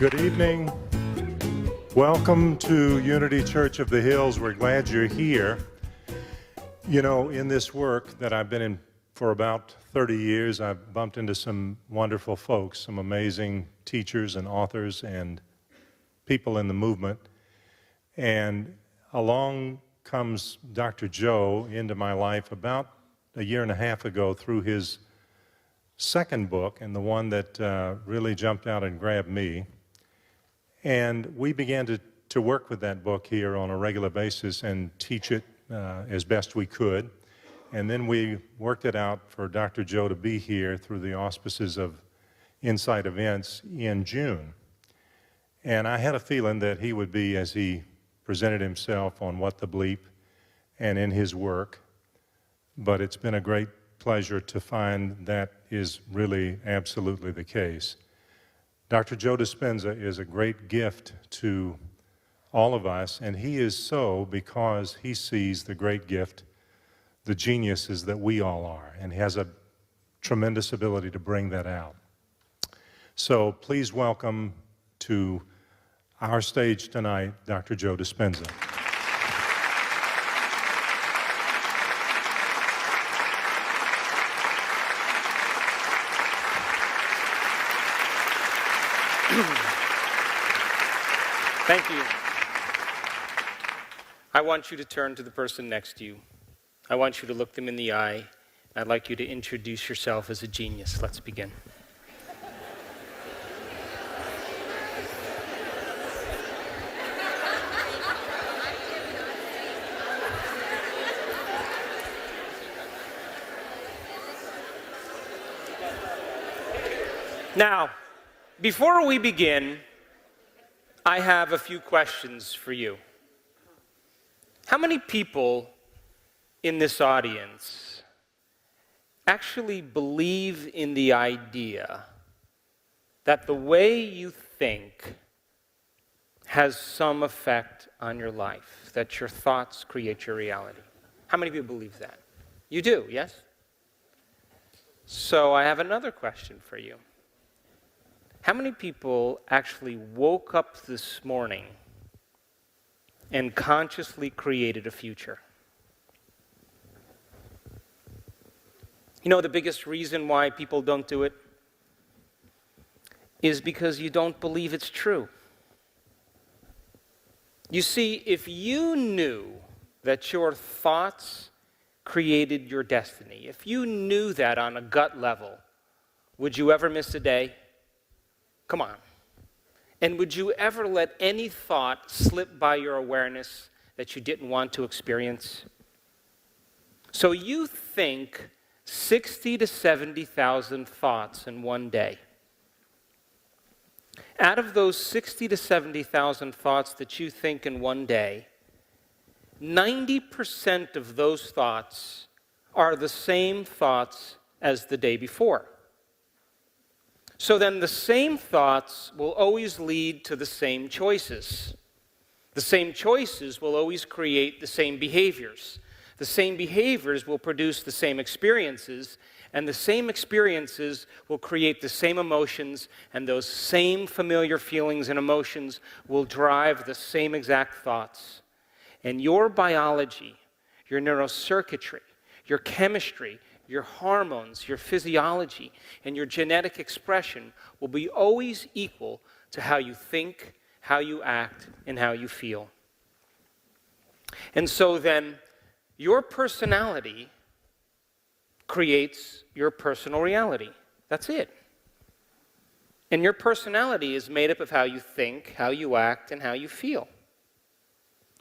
Good evening. Welcome to Unity Church of the Hills. We're glad you're here. You know, in this work that I've been in for about 30 years, I've bumped into some wonderful folks, some amazing teachers and authors and people in the movement. And along comes Dr. Joe into my life about a year and a half ago through his second book, and the one that really jumped out and grabbed me. And we began to work with that book here on a regular basis and teach it as best we could. And then we worked it out for Dr. Joe to be here through the auspices of Insight Events in June. And I had a feeling that he would be, as he presented himself on What the Bleep and in his work. But it's been a great pleasure to find that is really absolutely the case. Dr. Joe Dispenza is a great gift to all of us, and he is so because he sees the great gift, the geniuses that we all are, and has a tremendous ability to bring that out. So please welcome to our stage tonight, Dr. Joe Dispenza. Thank you. I want you to turn to the person next to you. I want you to look them in the eye. I'd like you to introduce yourself as a genius. Let's begin. Now, before we begin, I have a few questions for you. How many people in this audience actually believe in the idea that the way you think has some effect on your life, that your thoughts create your reality? How many people believe that? You do, yes? So I have another question for you. How many people actually woke up this morning and consciously created a future? You know, the biggest reason why people don't do it is because you don't believe it's true. You see, if you knew that your thoughts created your destiny, if you knew that on a gut level, would you ever miss a day? Come on. And would you ever let any thought slip by your awareness that you didn't want to experience? So you think 60 to 70,000 thoughts in one day. Out of those 60 to 70,000 thoughts that you think in one day, 90% of those thoughts are the same thoughts as the day before. So then the same thoughts will always lead to the same choices. The same choices will always create the same behaviors. The same behaviors will produce the same experiences, and the same experiences will create the same emotions, and those same familiar feelings and emotions will drive the same exact thoughts. And your biology, your neurocircuitry, your chemistry, your hormones, your physiology, and your genetic expression will be always equal to how you think, how you act, and how you feel. And so then, your personality creates your personal reality. That's it. And your personality is made up of how you think, how you act, and how you feel.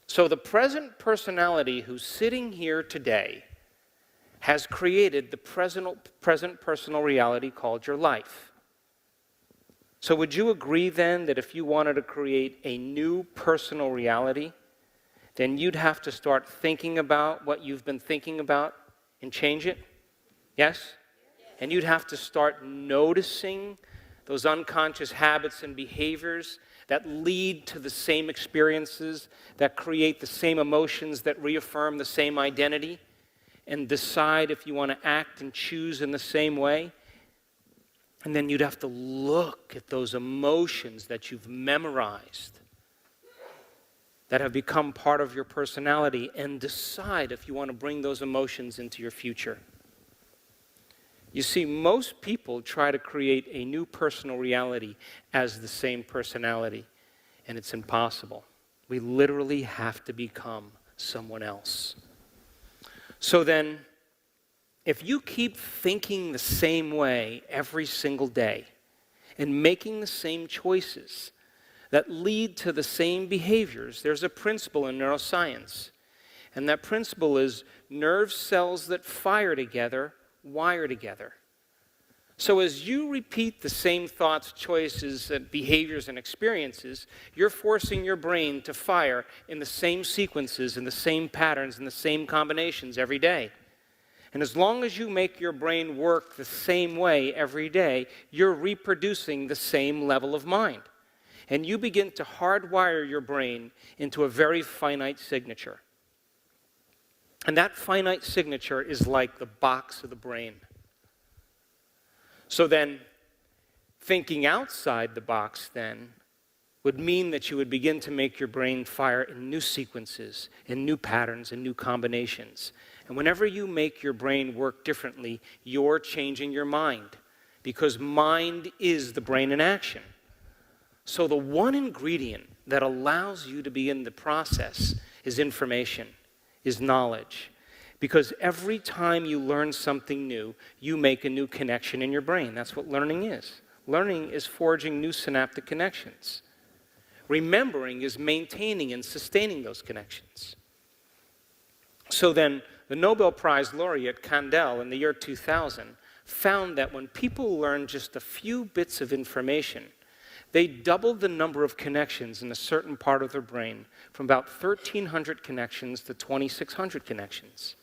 So the present personality who's sitting here today has created the present personal reality called your life. So would you agree then that if you wanted to create a new personal reality, then you'd have to start thinking about what you've been thinking about and change it? Yes? And you'd have to start noticing those unconscious habits and behaviors that lead to the same experiences, that create the same emotions, that reaffirm the same identity, and decide if you want to act and choose in the same way. And then you'd have to look at those emotions that you've memorized, that have become part of your personality, and decide if you want to bring those emotions into your future. You see, most people try to create a new personal reality as the same personality, and it's impossible. We literally have to become someone else. So then, if you keep thinking the same way every single day and making the same choices that lead to the same behaviors, there's a principle in neuroscience. And that principle is nerve cells that fire together wire together. So as you repeat the same thoughts, choices, and behaviors and experiences, you're forcing your brain to fire in the same sequences, in the same patterns, in the same combinations every day. And as long as you make your brain work the same way every day, you're reproducing the same level of mind. And you begin to hardwire your brain into a very finite signature. And that finite signature is like the box of the brain. So then, thinking outside the box then would mean that you would begin to make your brain fire in new sequences, in new patterns, in new combinations. And whenever you make your brain work differently, you're changing your mind, because mind is the brain in action. So the one ingredient that allows you to begin the process is information, is knowledge. Because every time you learn something new, you make a new connection in your brain. That's what learning is. Learning is forging new synaptic connections. Remembering is maintaining and sustaining those connections. So then, the Nobel Prize laureate Kandel in the year 2000 found that when people learn just a few bits of information, they doubled the number of connections in a certain part of their brain from about 1,300 connections to 2,600 connections.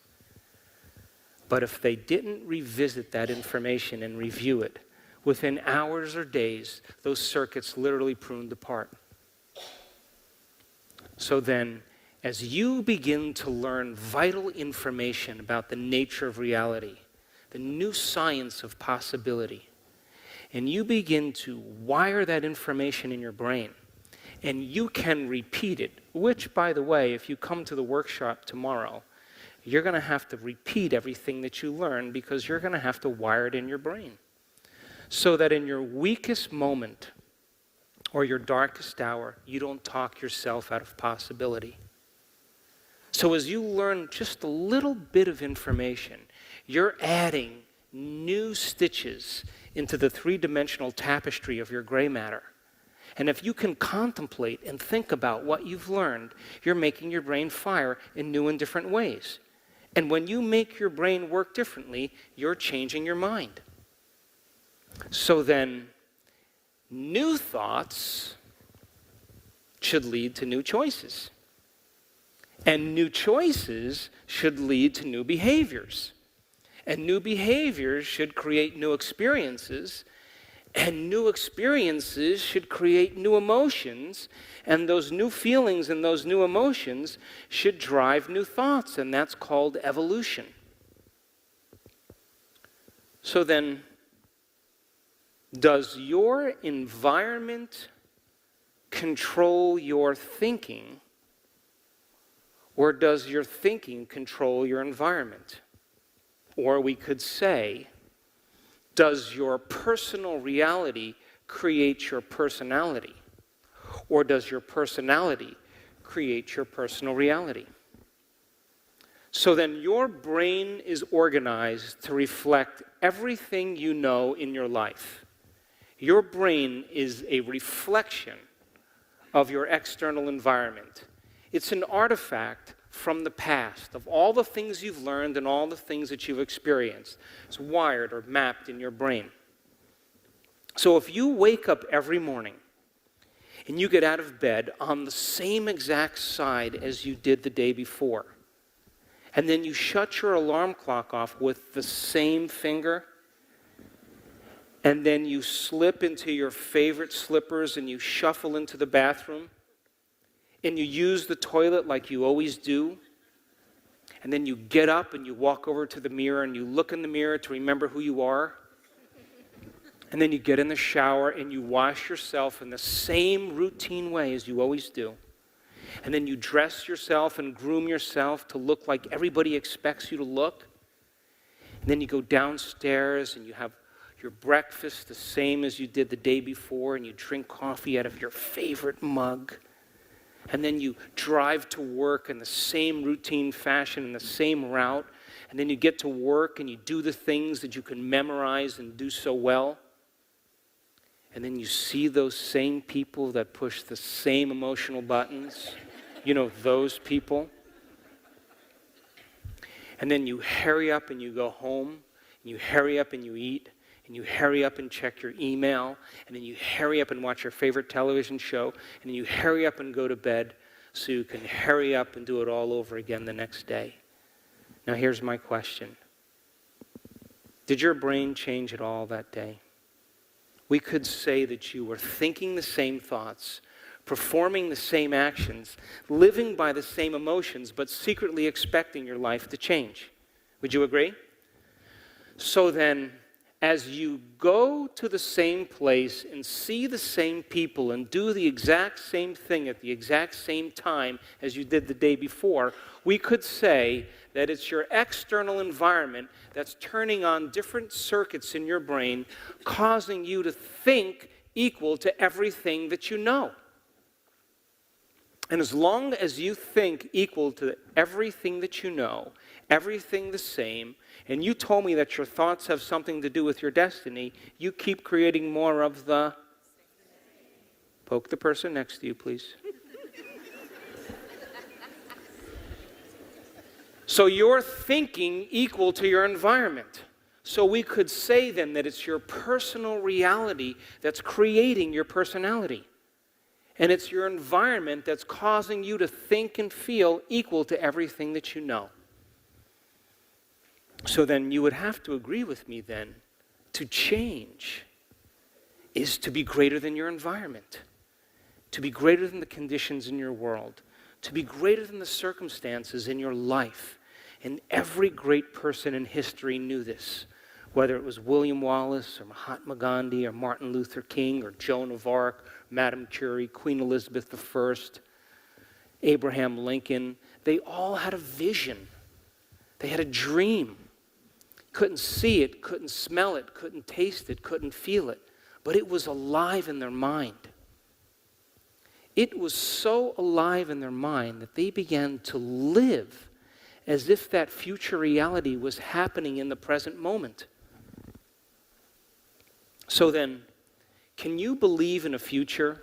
But if they didn't revisit that information and review it, within hours or days, those circuits literally pruned apart. So then, as you begin to learn vital information about the nature of reality, the new science of possibility, and you begin to wire that information in your brain, and you can repeat it, which, by the way, if you come to the workshop tomorrow, you're going to have to repeat everything that you learn, because you're going to have to wire it in your brain. So that in your weakest moment or your darkest hour, you don't talk yourself out of possibility. So as you learn just a little bit of information, you're adding new stitches into the three-dimensional tapestry of your gray matter. And if you can contemplate and think about what you've learned, you're making your brain fire in new and different ways. And when you make your brain work differently, you're changing your mind. So then, new thoughts should lead to new choices. And new choices should lead to new behaviors. And new behaviors should create new experiences. And new experiences should create new emotions. And those new feelings and those new emotions should drive new thoughts. And that's called evolution. So then, does your environment control your thinking, or does your thinking control your environment? Or we could say, does your personal reality create your personality, or does your personality create your personal reality? So then your brain is organized to reflect everything you know in your life. Your brain is a reflection of your external environment. It's an artifact from the past of all the things you've learned and all the things that you've experienced. It's wired or mapped in your brain. So if you wake up every morning and you get out of bed on the same exact side as you did the day before, and then you shut your alarm clock off with the same finger, and then you slip into your favorite slippers and you shuffle into the bathroom, and you use the toilet like you always do, and then you get up and you walk over to the mirror and you look in the mirror to remember who you are, And then you get in the shower and you wash yourself in the same routine way as you always do. And then you dress yourself and groom yourself to look like everybody expects you to look. And then you go downstairs and you have your breakfast the same as you did the day before, and you drink coffee out of your favorite mug. And then you drive to work in the same routine fashion, in the same route. And then you get to work and you do the things that you can memorize and do so well. And then you see those same people that push the same emotional buttons. You know, those people. And then you hurry up and you go home, and you hurry up and you eat, and you hurry up and check your email, and then you hurry up and watch your favorite television show, and then you hurry up and go to bed so you can hurry up and do it all over again the next day. Now here's my question. Did your brain change at all that day? We could say that you were thinking the same thoughts, performing the same actions, living by the same emotions, but secretly expecting your life to change. Would you agree? So then, as you go to the same place and see the same people and do the exact same thing at the exact same time as you did the day before, we could say that it's your external environment that's turning on different circuits in your brain, causing you to think equal to everything that you know. And as long as you think equal to everything that you know, everything the same, and you told me that your thoughts have something to do with your destiny, you keep creating more of the... Poke the person next to you, please. So you're thinking equal to your environment. So we could say then that it's your personal reality that's creating your personality. And it's your environment that's causing you to think and feel equal to everything that you know. So then you would have to agree with me then, to change is to be greater than your environment, to be greater than the conditions in your world, to be greater than the circumstances in your life. And every great person in history knew this, whether it was William Wallace or Mahatma Gandhi or Martin Luther King or Joan of Arc, Madame Curie, Queen Elizabeth I, Abraham Lincoln. They all had a vision. They had a dream. Couldn't see it, couldn't smell it, couldn't taste it, couldn't feel it, but it was alive in their mind. It was so alive in their mind that they began to live as if that future reality was happening in the present moment. So then, can you believe in a future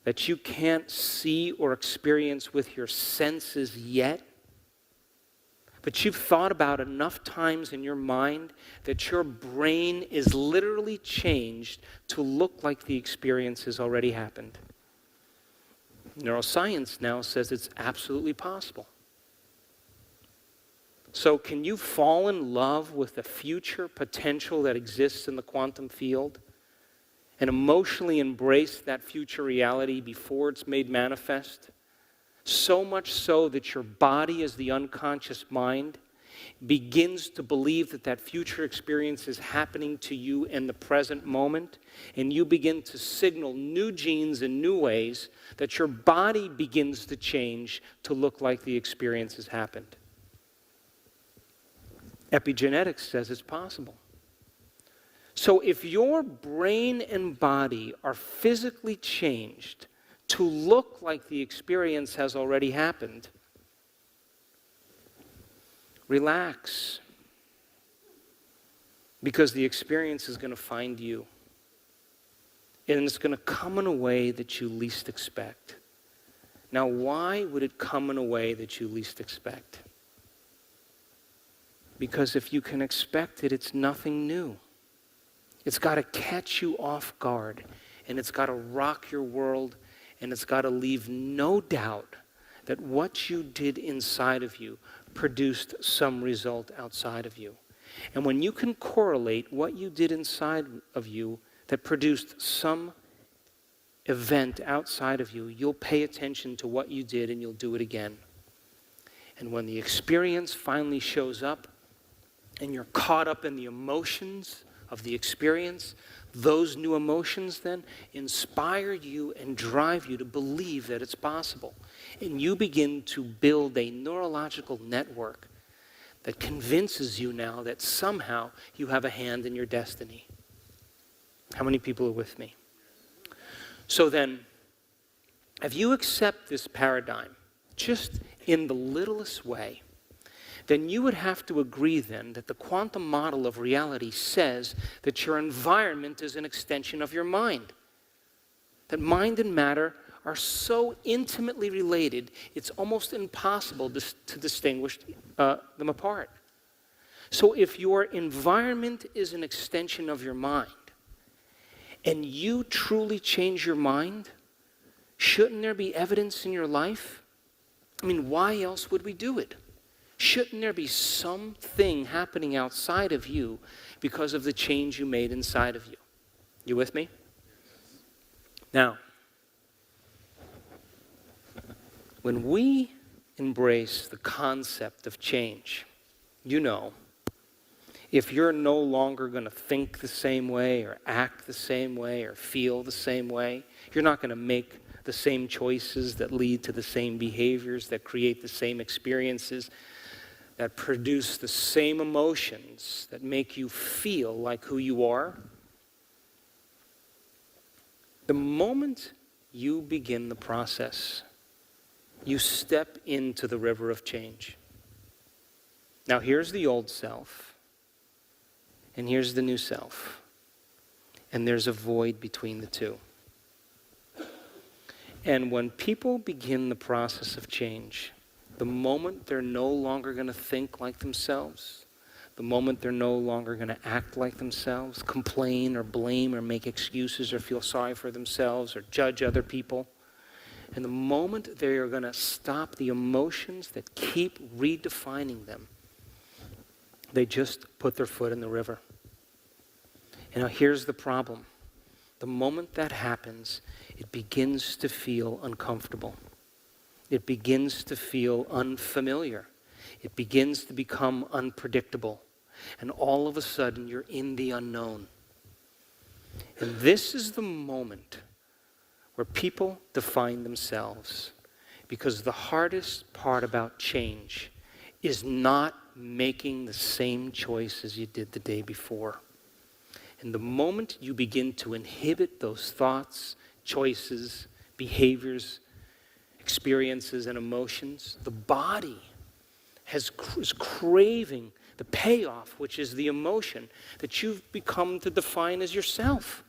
that you can't see or experience with your senses yet? But you've thought about enough times in your mind that your brain is literally changed to look like the experience has already happened. Neuroscience now says it's absolutely possible. So can you fall in love with the future potential that exists in the quantum field and emotionally embrace that future reality before it's made manifest? So much so that your body, as the unconscious mind, begins to believe that that future experience is happening to you in the present moment, and you begin to signal new genes in new ways that your body begins to change to look like the experience has happened. Epigenetics says it's possible. So if your brain and body are physically changed to look like the experience has already happened, relax. Because the experience is going to find you. And it's going to come in a way that you least expect. Now, why would it come in a way that you least expect? Because if you can expect it, it's nothing new. It's got to catch you off guard, and it's got to rock your world, and it's got to leave no doubt that what you did inside of you produced some result outside of you. And when you can correlate what you did inside of you that produced some event outside of you, you'll pay attention to what you did and you'll do it again. And when the experience finally shows up and you're caught up in the emotions of the experience, those new emotions then inspire you and drive you to believe that it's possible. And you begin to build a neurological network that convinces you now that somehow you have a hand in your destiny. How many people are with me? So then, if you accept this paradigm, just in the littlest way, then you would have to agree then that the quantum model of reality says that your environment is an extension of your mind. That mind and matter are so intimately related, it's almost impossible to distinguish them apart. So if your environment is an extension of your mind, and you truly change your mind, shouldn't there be evidence in your life? I mean, why else would we do it? Shouldn't there be something happening outside of you because of the change you made inside of you? You with me? Now, when we embrace the concept of change, you know, if you're no longer going to think the same way or act the same way or feel the same way, you're not going to make the same choices that lead to the same behaviors, that create the same experiences, that produce the same emotions, that make you feel like who you are. The moment you begin the process, you step into the river of change. Now here's the old self, and here's the new self, and there's a void between the two. And when people begin the process of change, the moment they're no longer going to think like themselves, the moment they're no longer going to act like themselves, complain or blame or make excuses or feel sorry for themselves or judge other people, and the moment they are going to stop the emotions that keep redefining them, they just put their foot in the river. And now here's the problem. The moment that happens, it begins to feel uncomfortable. It begins to feel unfamiliar. It begins to become unpredictable. And all of a sudden, you're in the unknown. And this is the moment where people define themselves. Because the hardest part about change is not making the same choice as you did the day before. And the moment you begin to inhibit those thoughts, choices, behaviors, experiences, and emotions, the body is craving the payoff, which is the emotion that you've become to define as yourself.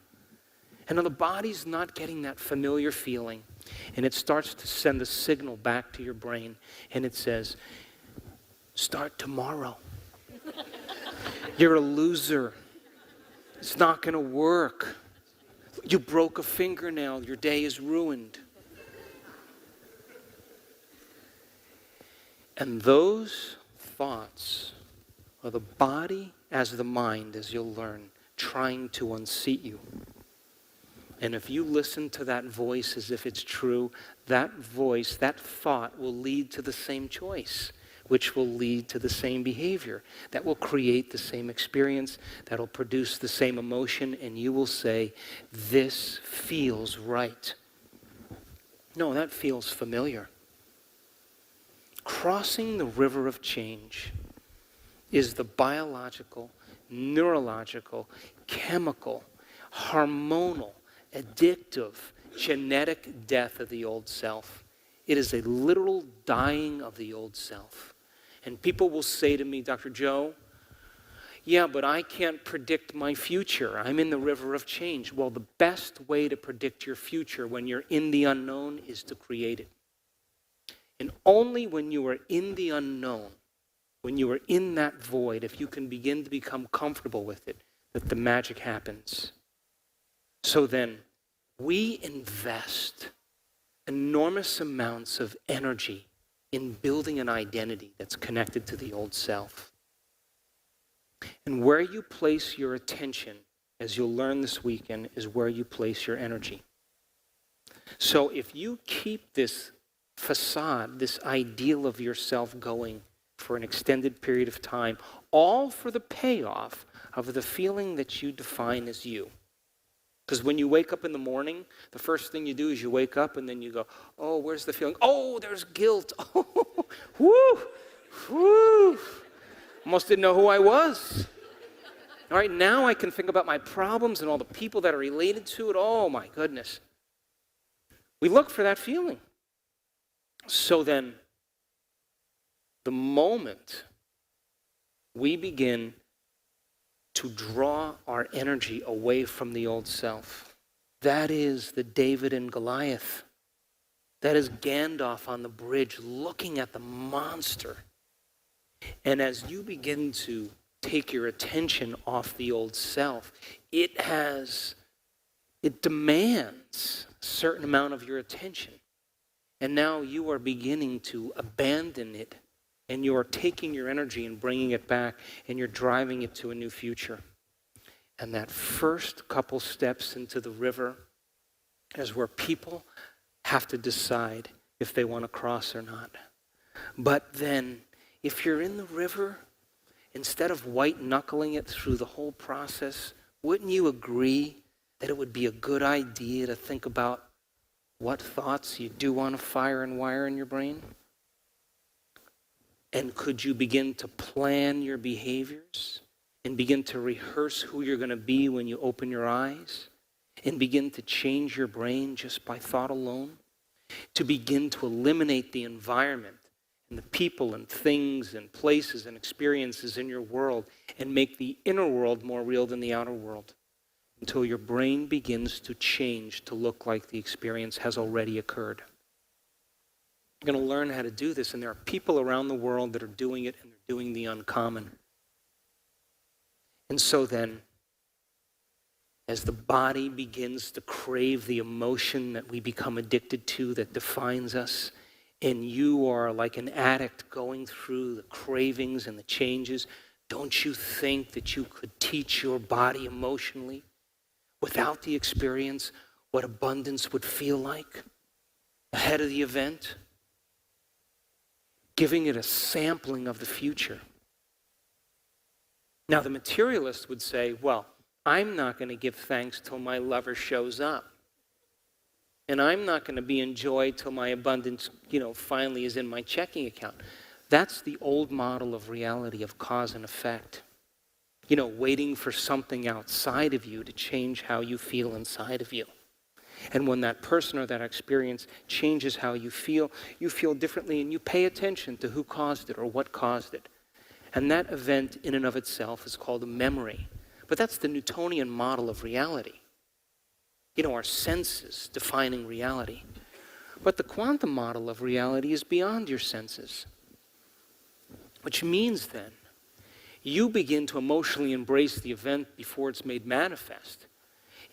And now the body's not getting that familiar feeling, and it starts to send a signal back to your brain, and it says, start tomorrow. You're a loser. It's not going to work. You broke a fingernail. Your day is ruined. And those thoughts are the body as the mind, as you'll learn, trying to unseat you. And if you listen to that voice as if it's true, that voice, that thought will lead to the same choice, which will lead to the same behavior, that will create the same experience, that will produce the same emotion, and you will say, this feels right. No, that feels familiar. Crossing the river of change is the biological, neurological, chemical, hormonal, addictive, genetic death of the old self. It is a literal dying of the old self. And people will say to me, Dr. Joe, yeah, but I can't predict my future. I'm in the river of change. Well, the best way to predict your future when you're in the unknown is to create it. And only when you are in the unknown, when you are in that void, if you can begin to become comfortable with it, that the magic happens. So then, we invest enormous amounts of energy in building an identity that's connected to the old self. And where you place your attention, as you'll learn this weekend, is where you place your energy. So if you keep this facade, this ideal of yourself going for an extended period of time, all for the payoff of the feeling that you define as you. Because when you wake up in the morning, the first thing you do is you wake up and then you go, oh, where's the feeling? Oh, there's guilt. Oh, whoo, whoo. Almost didn't know who I was. All right, now I can think about my problems and all the people that are related to it. Oh, my goodness. We look for that feeling. So then, the moment we begin to draw our energy away from the old self, that is the David and Goliath. That is Gandalf on the bridge looking at the monster. And as you begin to take your attention off the old self, it demands a certain amount of your attention. And now you are beginning to abandon it, and you are taking your energy and bringing it back, and you're driving it to a new future. And that first couple steps into the river is where people have to decide if they want to cross or not. But then, if you're in the river, instead of white-knuckling it through the whole process, wouldn't you agree that it would be a good idea to think about what thoughts you do want to fire and wire in your brain? And could you begin to plan your behaviors and begin to rehearse who you're going to be when you open your eyes and begin to change your brain just by thought alone? To begin to eliminate the environment and the people and things and places and experiences in your world and make the inner world more real than the outer world, until your brain begins to change to look like the experience has already occurred. You're going to learn how to do this, and there are people around the world that are doing it, and they're doing the uncommon. And so then, as the body begins to crave the emotion that we become addicted to that defines us, and you are like an addict going through the cravings and the changes, don't you think that you could teach your body emotionally, without the experience, what abundance would feel like ahead of the event? Giving it a sampling of the future. Now, the materialist would say, well, I'm not going to give thanks till my lover shows up. And I'm not going to be in joy till my abundance, finally is in my checking account. That's the old model of reality, of cause and effect. Waiting for something outside of you to change how you feel inside of you. And when that person or that experience changes how you feel differently, and you pay attention to who caused it or what caused it. And that event in and of itself is called a memory. But that's the Newtonian model of reality. Our senses defining reality. But the quantum model of reality is beyond your senses. Which means then, you begin to emotionally embrace the event before it's made manifest.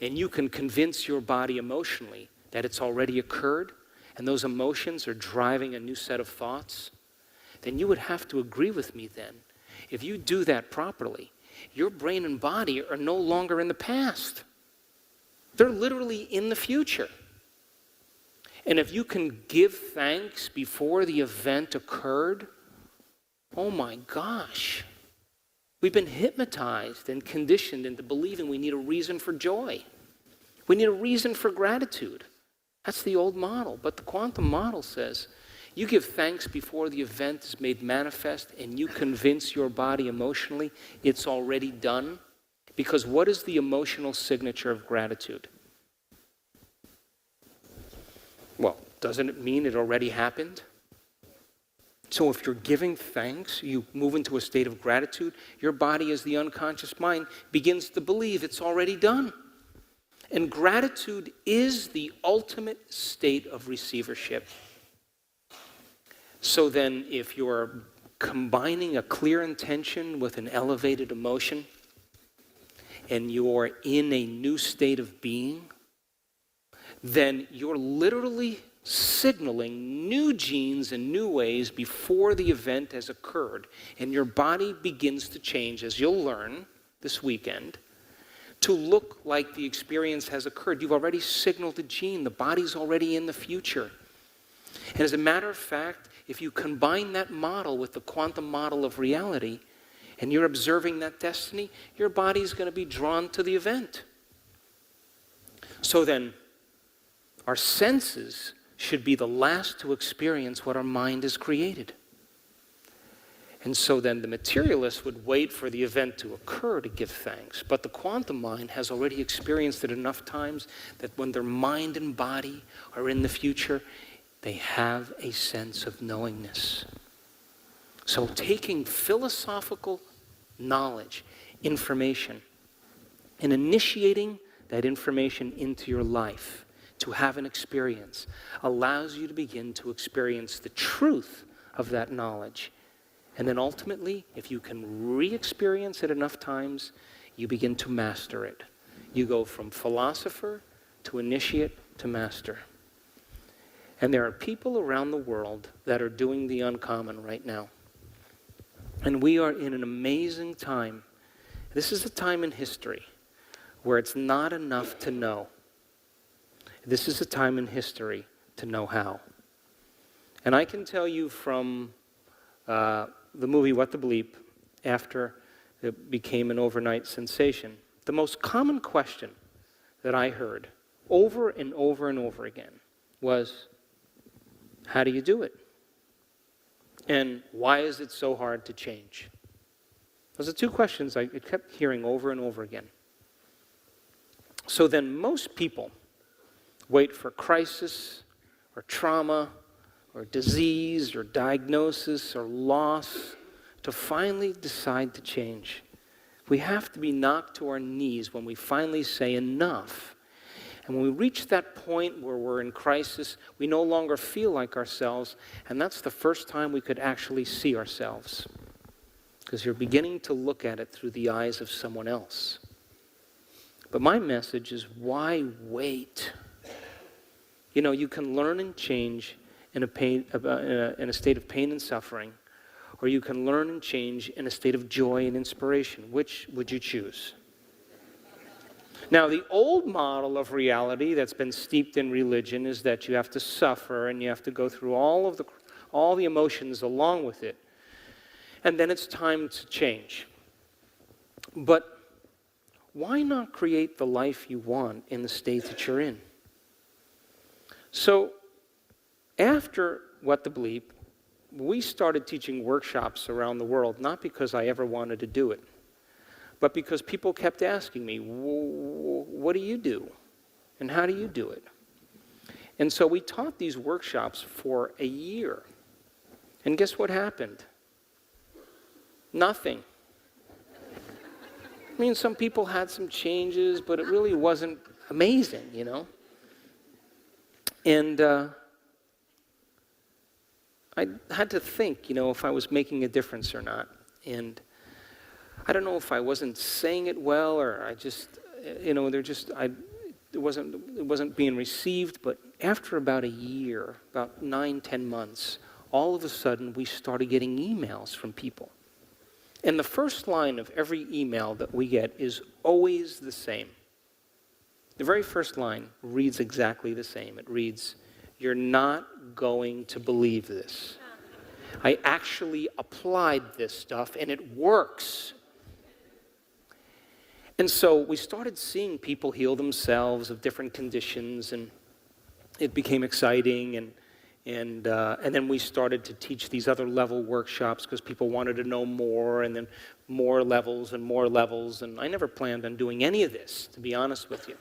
And you can convince your body emotionally that it's already occurred, and those emotions are driving a new set of thoughts. Then you would have to agree with me then. If you do that properly, your brain and body are no longer in the past. They're literally in the future. And if you can give thanks before the event occurred, oh my gosh. We've been hypnotized and conditioned into believing we need a reason for joy. We need a reason for gratitude. That's the old model. But the quantum model says, you give thanks before the event is made manifest, and you convince your body emotionally it's already done. Because what is the emotional signature of gratitude? Well, doesn't it mean it already happened? So if you're giving thanks, you move into a state of gratitude, your body, as the unconscious mind, begins to believe it's already done. And gratitude is the ultimate state of receivership. So then, if you're combining a clear intention with an elevated emotion, and you're in a new state of being, then you're literally signaling new genes in new ways before the event has occurred. And your body begins to change, as you'll learn this weekend, to look like the experience has occurred. You've already signaled a gene. The body's already in the future. And as a matter of fact, if you combine that model with the quantum model of reality, and you're observing that destiny, your body's going to be drawn to the event. So then, our senses should be the last to experience what our mind has created. And so then the materialist would wait for the event to occur to give thanks. But the quantum mind has already experienced it enough times that when their mind and body are in the future, they have a sense of knowingness. So taking philosophical knowledge, information, and initiating that information into your life to have an experience allows you to begin to experience the truth of that knowledge. And then ultimately, if you can re-experience it enough times, you begin to master it. You go from philosopher to initiate to master. And there are people around the world that are doing the uncommon right now. And we are in an amazing time. This is a time in history where it's not enough to know. This is a time in history to know how. And I can tell you from the movie What the Bleep, after it became an overnight sensation, the most common question that I heard over and over and over again was, how do you do it? And why is it so hard to change? Those are two questions I kept hearing over and over again. So then most people wait for crisis or trauma or disease or diagnosis or loss to finally decide to change. We have to be knocked to our knees when we finally say enough. And when we reach that point where we're in crisis, we no longer feel like ourselves, and that's the first time we could actually see ourselves. Because you're beginning to look at it through the eyes of someone else. But my message is, why wait? You know, you can learn and change in a state of pain and suffering, or you can learn and change in a state of joy and inspiration. Which would you choose? Now, the old model of reality that's been steeped in religion is that you have to suffer and you have to go through all the emotions along with it. And then it's time to change. But why not create the life you want in the state that you're in? So, after What the Bleep, we started teaching workshops around the world, not because I ever wanted to do it, but because people kept asking me, what do you do? And how do you do it? And so we taught these workshops for a year. And guess what happened? Nothing. I mean, some people had some changes, but it really wasn't amazing, you know? And I had to think, you know, if I was making a difference or not. And I don't know if I wasn't saying it well, or I just, you know, it wasn't being received. But after about a year, about 9-10 months, all of a sudden we started getting emails from people. And the first line of every email that we get is always the same. The very first line reads exactly the same. It reads, "You're not going to believe this. I actually applied this stuff and it works." And so we started seeing people heal themselves of different conditions, and it became exciting. And then we started to teach these other level workshops because people wanted to know more, and then more levels. And I never planned on doing any of this, to be honest with you.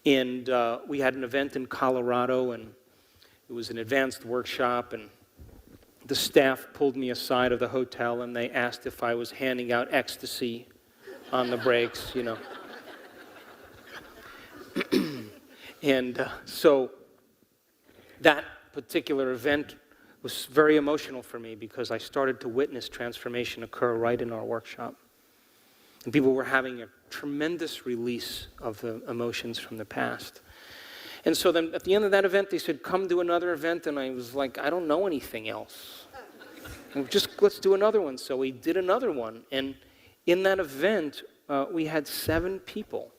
And we had an event in Colorado, and it was an advanced workshop, and the staff pulled me aside of the hotel, and they asked if I was handing out ecstasy on the breaks, you know. And so that particular event was very emotional for me because I started to witness transformation occur right in our workshop. And people were having a tremendous release of the emotions from the past. And so then at the end of that event, they said, "Come do another event." And I was like, I don't know anything else. Let's do another one. So we did another one. And in that event, we had 7 people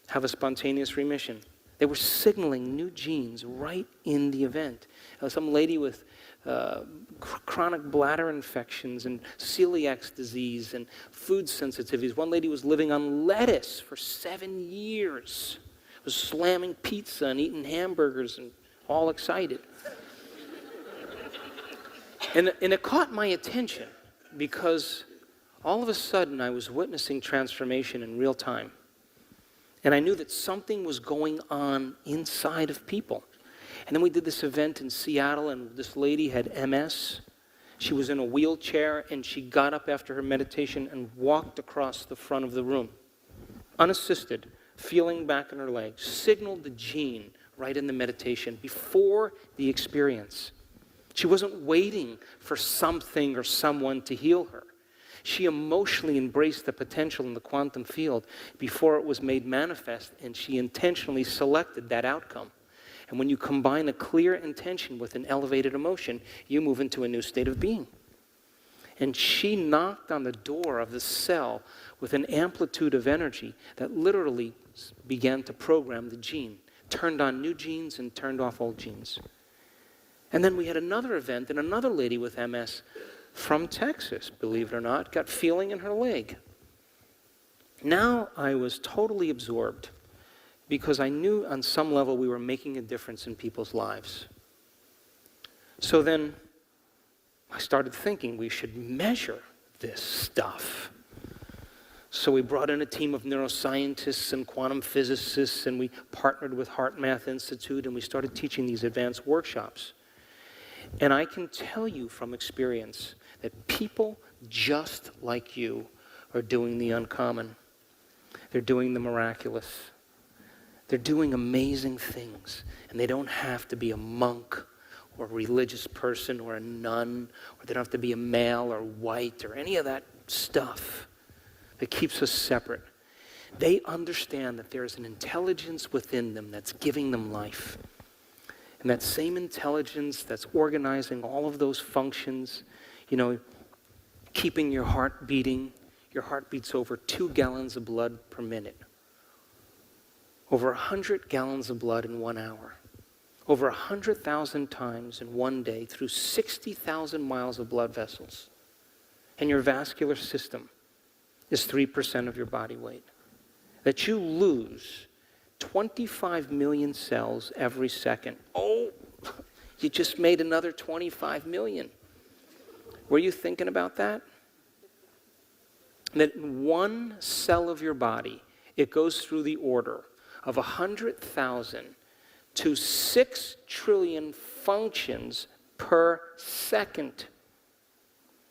have a spontaneous remission. They were signaling new genes right in the event. Some lady with chronic bladder infections and celiac disease and food sensitivities. One lady was living on lettuce for 7 years, was slamming pizza and eating hamburgers and all excited. And it caught my attention because all of a sudden I was witnessing transformation in real time. And I knew that something was going on inside of people. And then we did this event in Seattle, and this lady had MS. She was in a wheelchair, and she got up after her meditation and walked across the front of the room, unassisted, feeling back in her legs, signaled the gene right in the meditation before the experience. She wasn't waiting for something or someone to heal her. She emotionally embraced the potential in the quantum field before it was made manifest, and she intentionally selected that outcome. And when you combine a clear intention with an elevated emotion, you move into a new state of being. And she knocked on the door of the cell with an amplitude of energy that literally began to program the gene, turned on new genes and turned off old genes. And then we had another event, and another lady with MS from Texas, believe it or not, got feeling in her leg. Now I was totally absorbed because I knew on some level we were making a difference in people's lives. So then I started thinking we should measure this stuff. So we brought in a team of neuroscientists and quantum physicists, and we partnered with Heart Math Institute, and we started teaching these advanced workshops. And I can tell you from experience that people just like you are doing the uncommon. They're doing the miraculous. They're doing amazing things. And they don't have to be a monk or a religious person or a nun, or they don't have to be a male or white or any of that stuff that keeps us separate. They understand that there's an intelligence within them that's giving them life. And that same intelligence that's organizing all of those functions, keeping your heart beating. Your heart beats over 2 gallons of blood per minute. Over 100 gallons of blood in 1 hour. Over 100,000 times in one day through 60,000 miles of blood vessels. And your vascular system is 3% of your body weight. That you lose 25 million cells every second. Oh, you just made another 25 million. Were you thinking about that? That in one cell of your body, it goes through the order of 100,000 to 6 trillion functions per second.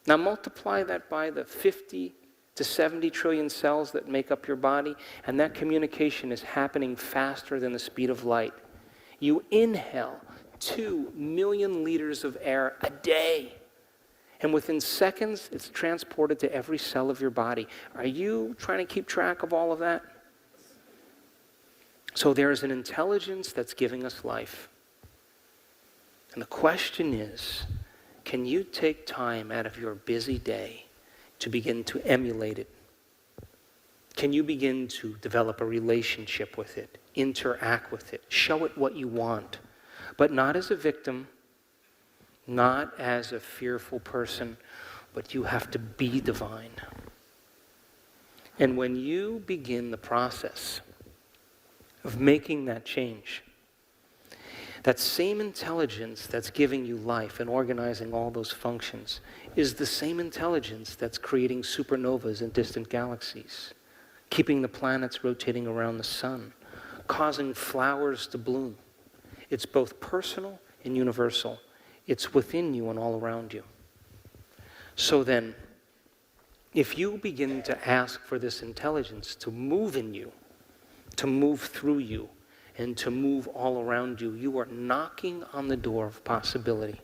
Now multiply that by the 50 to 70 trillion cells that make up your body, and that communication is happening faster than the speed of light. You inhale 2 million liters of air a day, and within seconds, it's transported to every cell of your body. Are you trying to keep track of all of that? So there is an intelligence that's giving us life. And the question is, can you take time out of your busy day to begin to emulate it? Can you begin to develop a relationship with it, interact with it, show it what you want, but not as a victim, not as a fearful person, but you have to be divine. And when you begin the process of making that change, that same intelligence that's giving you life and organizing all those functions is the same intelligence that's creating supernovas in distant galaxies, keeping the planets rotating around the sun, causing flowers to bloom. It's both personal and universal. It's within you and all around you. So then, if you begin to ask for this intelligence to move in you, to move through you, and to move all around you, you are knocking on the door of possibility.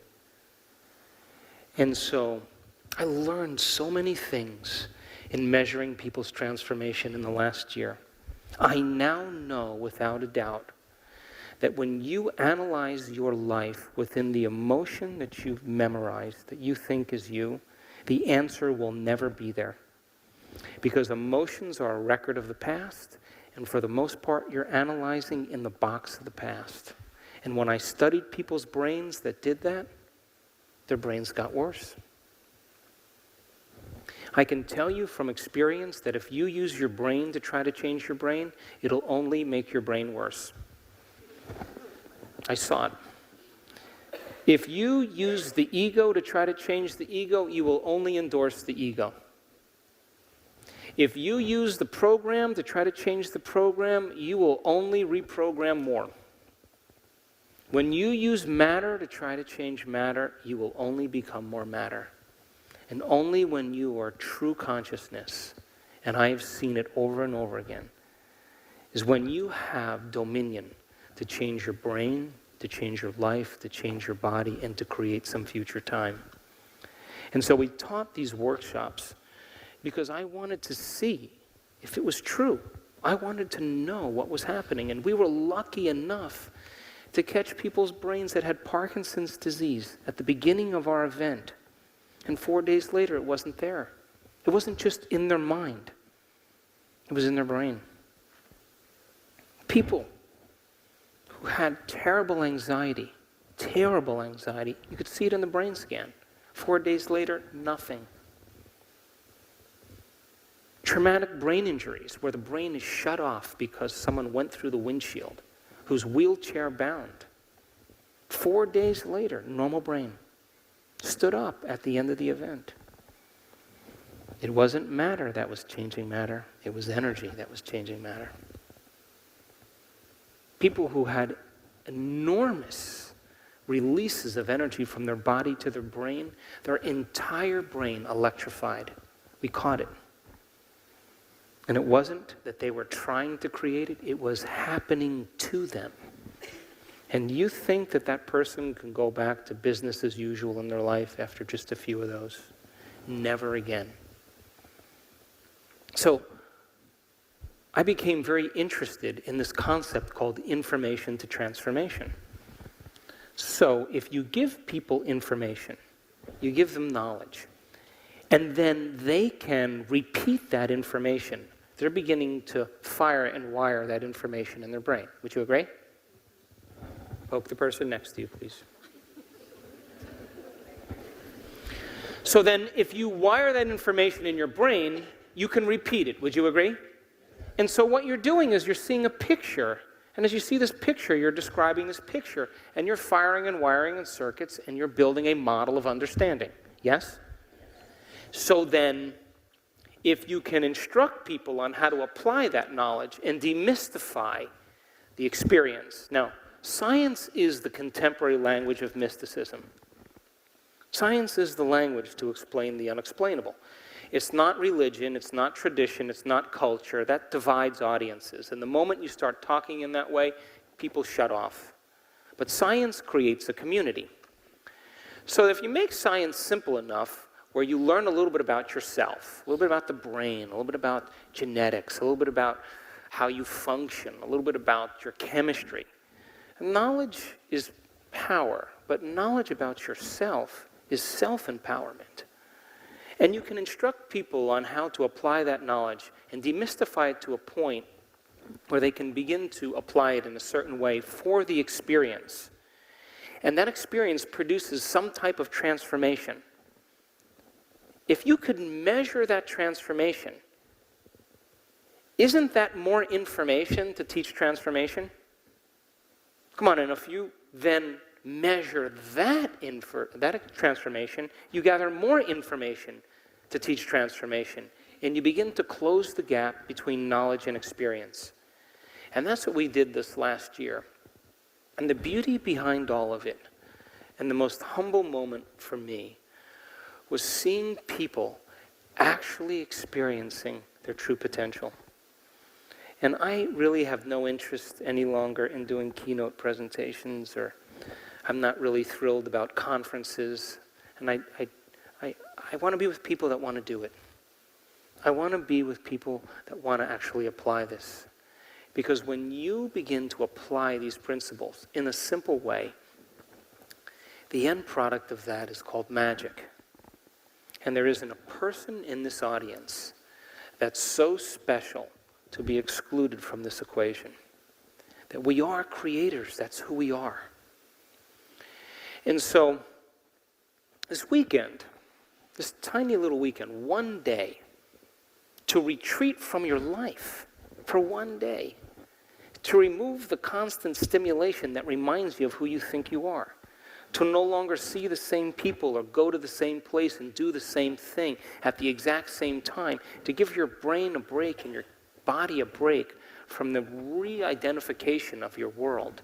And so I learned so many things in measuring people's transformation in the last year. I now know without a doubt that when you analyze your life within the emotion that you've memorized, that you think is you, the answer will never be there. Because emotions are a record of the past, and for the most part, you're analyzing in the box of the past. And when I studied people's brains that did that, their brains got worse. I can tell you from experience that if you use your brain to try to change your brain, it'll only make your brain worse. I saw it. If you use the ego to try to change the ego, you will only endorse the ego. If you use the program to try to change the program, you will only reprogram more. When you use matter to try to change matter, you will only become more matter. And only when you are true consciousness, and I have seen it over and over again, is when you have dominion to change your brain, to change your life, to change your body, and to create some future time. And so we taught these workshops because I wanted to see if it was true. I wanted to know what was happening. And we were lucky enough to catch people's brains that had Parkinson's disease at the beginning of our event. And 4 days later, it wasn't there. It wasn't just in their mind. It was in their brain. People who had terrible anxiety, you could see it in the brain scan. 4 days later, nothing. Traumatic brain injuries, where the brain is shut off because someone went through the windshield, who's wheelchair bound. 4 days later, normal brain. Stood up at the end of the event. It wasn't matter that was changing matter. It was energy that was changing matter. People who had enormous releases of energy from their body to their brain, their entire brain electrified. We caught it. And it wasn't that they were trying to create it, it was happening to them. And you think that that person can go back to business as usual in their life after just a few of those? Never again. So I became very interested in this concept called information to transformation. So if you give people information, you give them knowledge, and then they can repeat that information, they're beginning to fire and wire that information in their brain. Would you agree? Poke the person next to you, please. So then, if you wire that information in your brain, you can repeat it. Would you agree? And so what you're doing is you're seeing a picture. And as you see this picture, you're describing this picture. And you're firing and wiring in circuits, and you're building a model of understanding. Yes? So then, if you can instruct people on how to apply that knowledge and demystify the experience. Now, science is the contemporary language of mysticism. Science is the language to explain the unexplainable. It's not religion, it's not tradition, it's not culture. That divides audiences. And the moment you start talking in that way, people shut off. But science creates a community. So if you make science simple enough, where you learn a little bit about yourself, a little bit about the brain, a little bit about genetics, a little bit about how you function, a little bit about your chemistry. Knowledge is power, but knowledge about yourself is self-empowerment. And you can instruct people on how to apply that knowledge and demystify it to a point where they can begin to apply it in a certain way for the experience. And that experience produces some type of transformation. If you could measure that transformation, isn't that more information to teach transformation? Come on, and if you then measure that transformation, you gather more information to teach transformation, and you begin to close the gap between knowledge and experience. And that's what we did this last year. And the beauty behind all of it, and the most humble moment for me, was seeing people actually experiencing their true potential. And I really have no interest any longer in doing keynote presentations, or I'm not really thrilled about conferences. And I want to be with people that want to do it. I want to be with people that want to actually apply this. Because when you begin to apply these principles in a simple way, the end product of that is called magic. And there isn't a person in this audience that's so special to be excluded from this equation. That we are creators, that's who we are. And so, this weekend, this tiny little weekend, one day, to retreat from your life for one day, to remove the constant stimulation that reminds you of who you think you are, to no longer see the same people or go to the same place and do the same thing at the exact same time, to give your brain a break and your body a break from the re-identification of your world,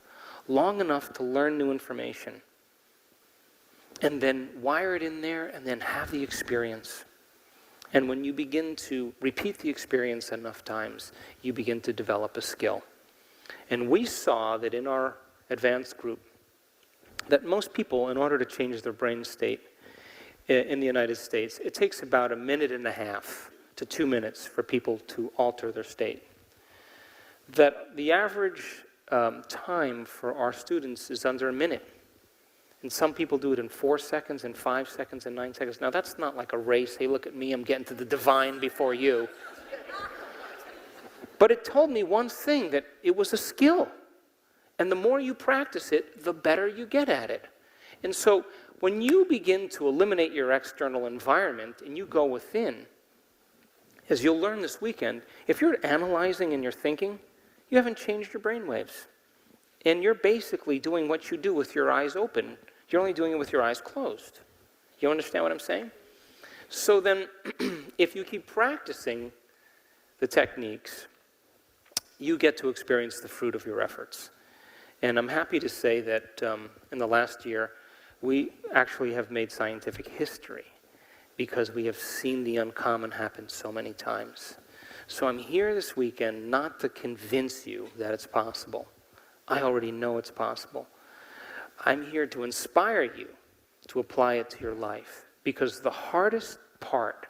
long enough to learn new information, and then wire it in there and then have the experience. And when you begin to repeat the experience enough times, you begin to develop a skill. And we saw that in our advanced group, that most people, in order to change their brain state in the United States, it takes about 1.5 minutes to 2 minutes for people to alter their state. That the average time for our students is under 1 minute. And some people do it in 4 seconds, and 5 seconds, and 9 seconds. Now, that's not like a race. Hey, look at me, I'm getting to the divine before you. But it told me one thing, that it was a skill. And the more you practice it, the better you get at it. And so when you begin to eliminate your external environment and you go within, as you'll learn this weekend, if you're analyzing and you're thinking, you haven't changed your brainwaves. And you're basically doing what you do with your eyes open. You're only doing it with your eyes closed. You understand what I'm saying? So then, if you keep practicing the techniques, you get to experience the fruit of your efforts. And I'm happy to say that in the last year, we actually have made scientific history because we have seen the uncommon happen so many times. So I'm here this weekend not to convince you that it's possible. I already know it's possible. I'm here to inspire you to apply it to your life, because the hardest part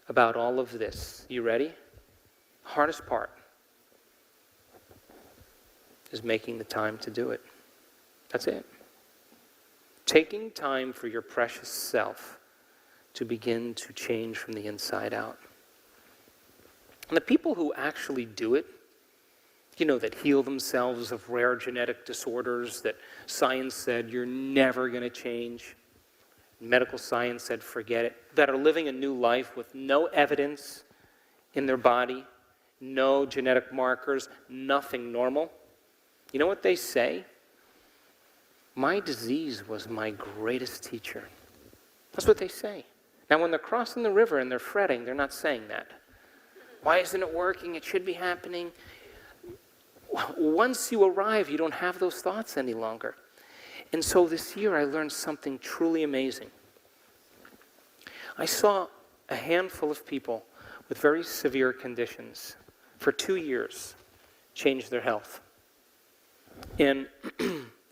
about all of this, you ready? Hardest part is making the time to do it. That's it. Taking time for your precious self to begin to change from the inside out. And the people who actually do it, you know, that heal themselves of rare genetic disorders that science said you're never going to change, medical science said forget it, that are living a new life with no evidence in their body, no genetic markers, nothing normal. You know what they say? My disease was my greatest teacher. That's what they say. Now, when they're crossing the river and they're fretting, they're not saying that. Why isn't it working? It should be happening. Once you arrive, you don't have those thoughts any longer. And so this year, I learned something truly amazing. I saw a handful of people with very severe conditions for 2 years change their health. And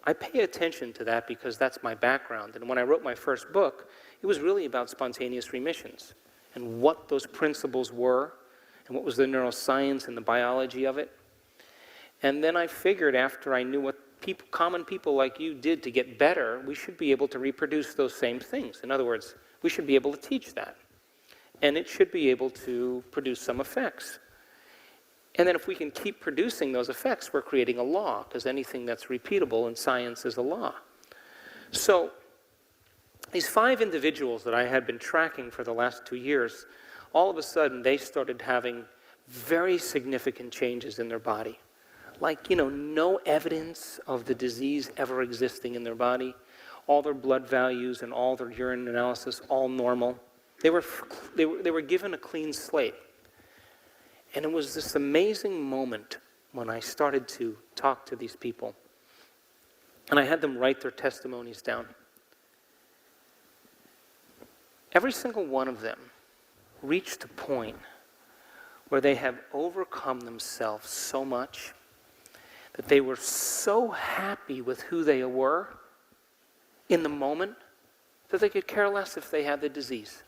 I pay attention to that because that's my background. And when I wrote my first book, it was really about spontaneous remissions and what those principles were and what was the neuroscience and the biology of it. And then I figured after I knew what common people like you did to get better, we should be able to reproduce those same things. In other words, we should be able to teach that. And it should be able to produce some effects. And then if we can keep producing those effects, we're creating a law, because anything that's repeatable in science is a law. So these 5 individuals that I had been tracking for the last 2 years, all of a sudden they started having very significant changes in their body. Like, no evidence of the disease ever existing in their body. All their blood values and all their urine analysis, all normal. They were given a clean slate. And it was this amazing moment when I started to talk to these people. And I had them write their testimonies down. Every single one of them reached a point where they have overcome themselves so much that they were so happy with who they were in the moment that they could care less if they had the disease.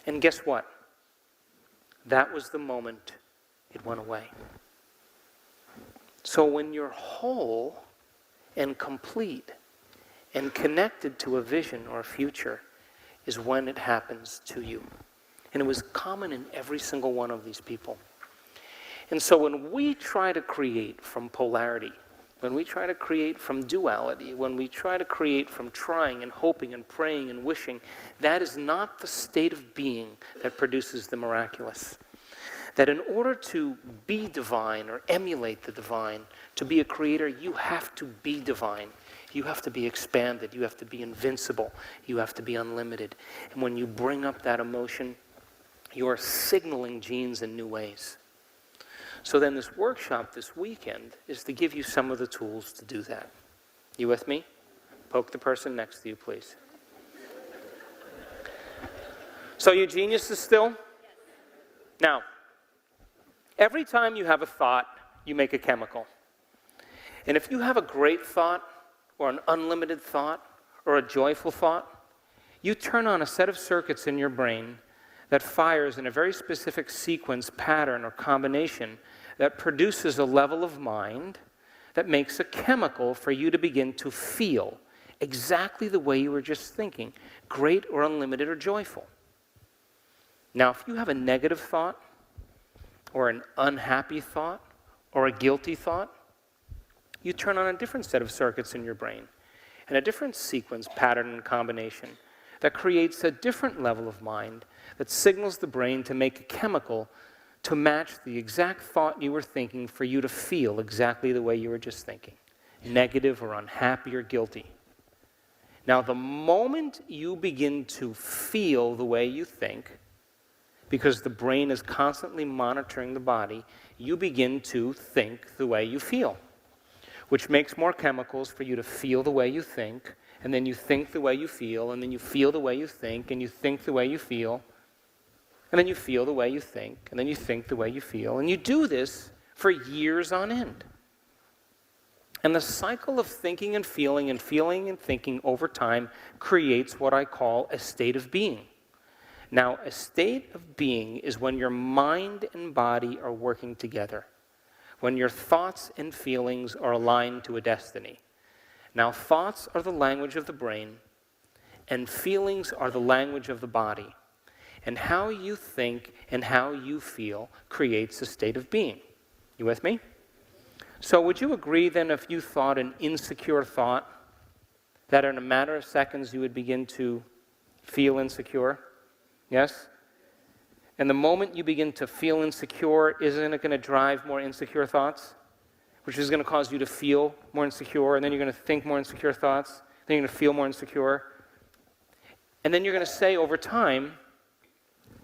And guess what? That was the moment it went away. So when you're whole and complete and connected to a vision or a future is when it happens to you. And it was common in every single one of these people. And so when we try to create from polarity when we try to create from duality, when we try to create from trying and hoping and praying and wishing, that is not the state of being that produces the miraculous. That in order to be divine or emulate the divine, to be a creator, you have to be divine. You have to be expanded. You have to be invincible. You have to be unlimited. And when you bring up that emotion, you are signaling genes in new ways. So then this workshop this weekend is to give you some of the tools to do that. You with me? Poke the person next to you, please. So you geniuses still? Now, every time you have a thought, you make a chemical. And if you have a great thought, or an unlimited thought, or a joyful thought, you turn on a set of circuits in your brain that fires in a very specific sequence, pattern, or combination that produces a level of mind that makes a chemical for you to begin to feel exactly the way you were just thinking, great or unlimited or joyful. Now, if you have a negative thought, or an unhappy thought, or a guilty thought, you turn on a different set of circuits in your brain, and a different sequence, pattern, and combination that creates a different level of mind that signals the brain to make a chemical to match the exact thought you were thinking for you to feel exactly the way you were just thinking, negative or unhappy or guilty. Now, the moment you begin to feel the way you think, because the brain is constantly monitoring the body, you begin to think the way you feel, which makes more chemicals for you to feel the way you think, and then you think the way you feel, and then you feel the way you think, and you think the way you feel, and then you feel the way you think, and then you think the way you feel. And you do this for years on end. And the cycle of thinking and feeling and thinking over time creates what I call a state of being. Now, a state of being is when your mind and body are working together, when your thoughts and feelings are aligned to a destiny. Now, thoughts are the language of the brain, and feelings are the language of the body. And how you think and how you feel creates a state of being. You with me? So would you agree then if you thought an insecure thought, that in a matter of seconds you would begin to feel insecure? Yes? And the moment you begin to feel insecure, isn't it going to drive more insecure thoughts? Which is going to cause you to feel more insecure, and then you're going to think more insecure thoughts, then you're going to feel more insecure. And then you're going to say over time,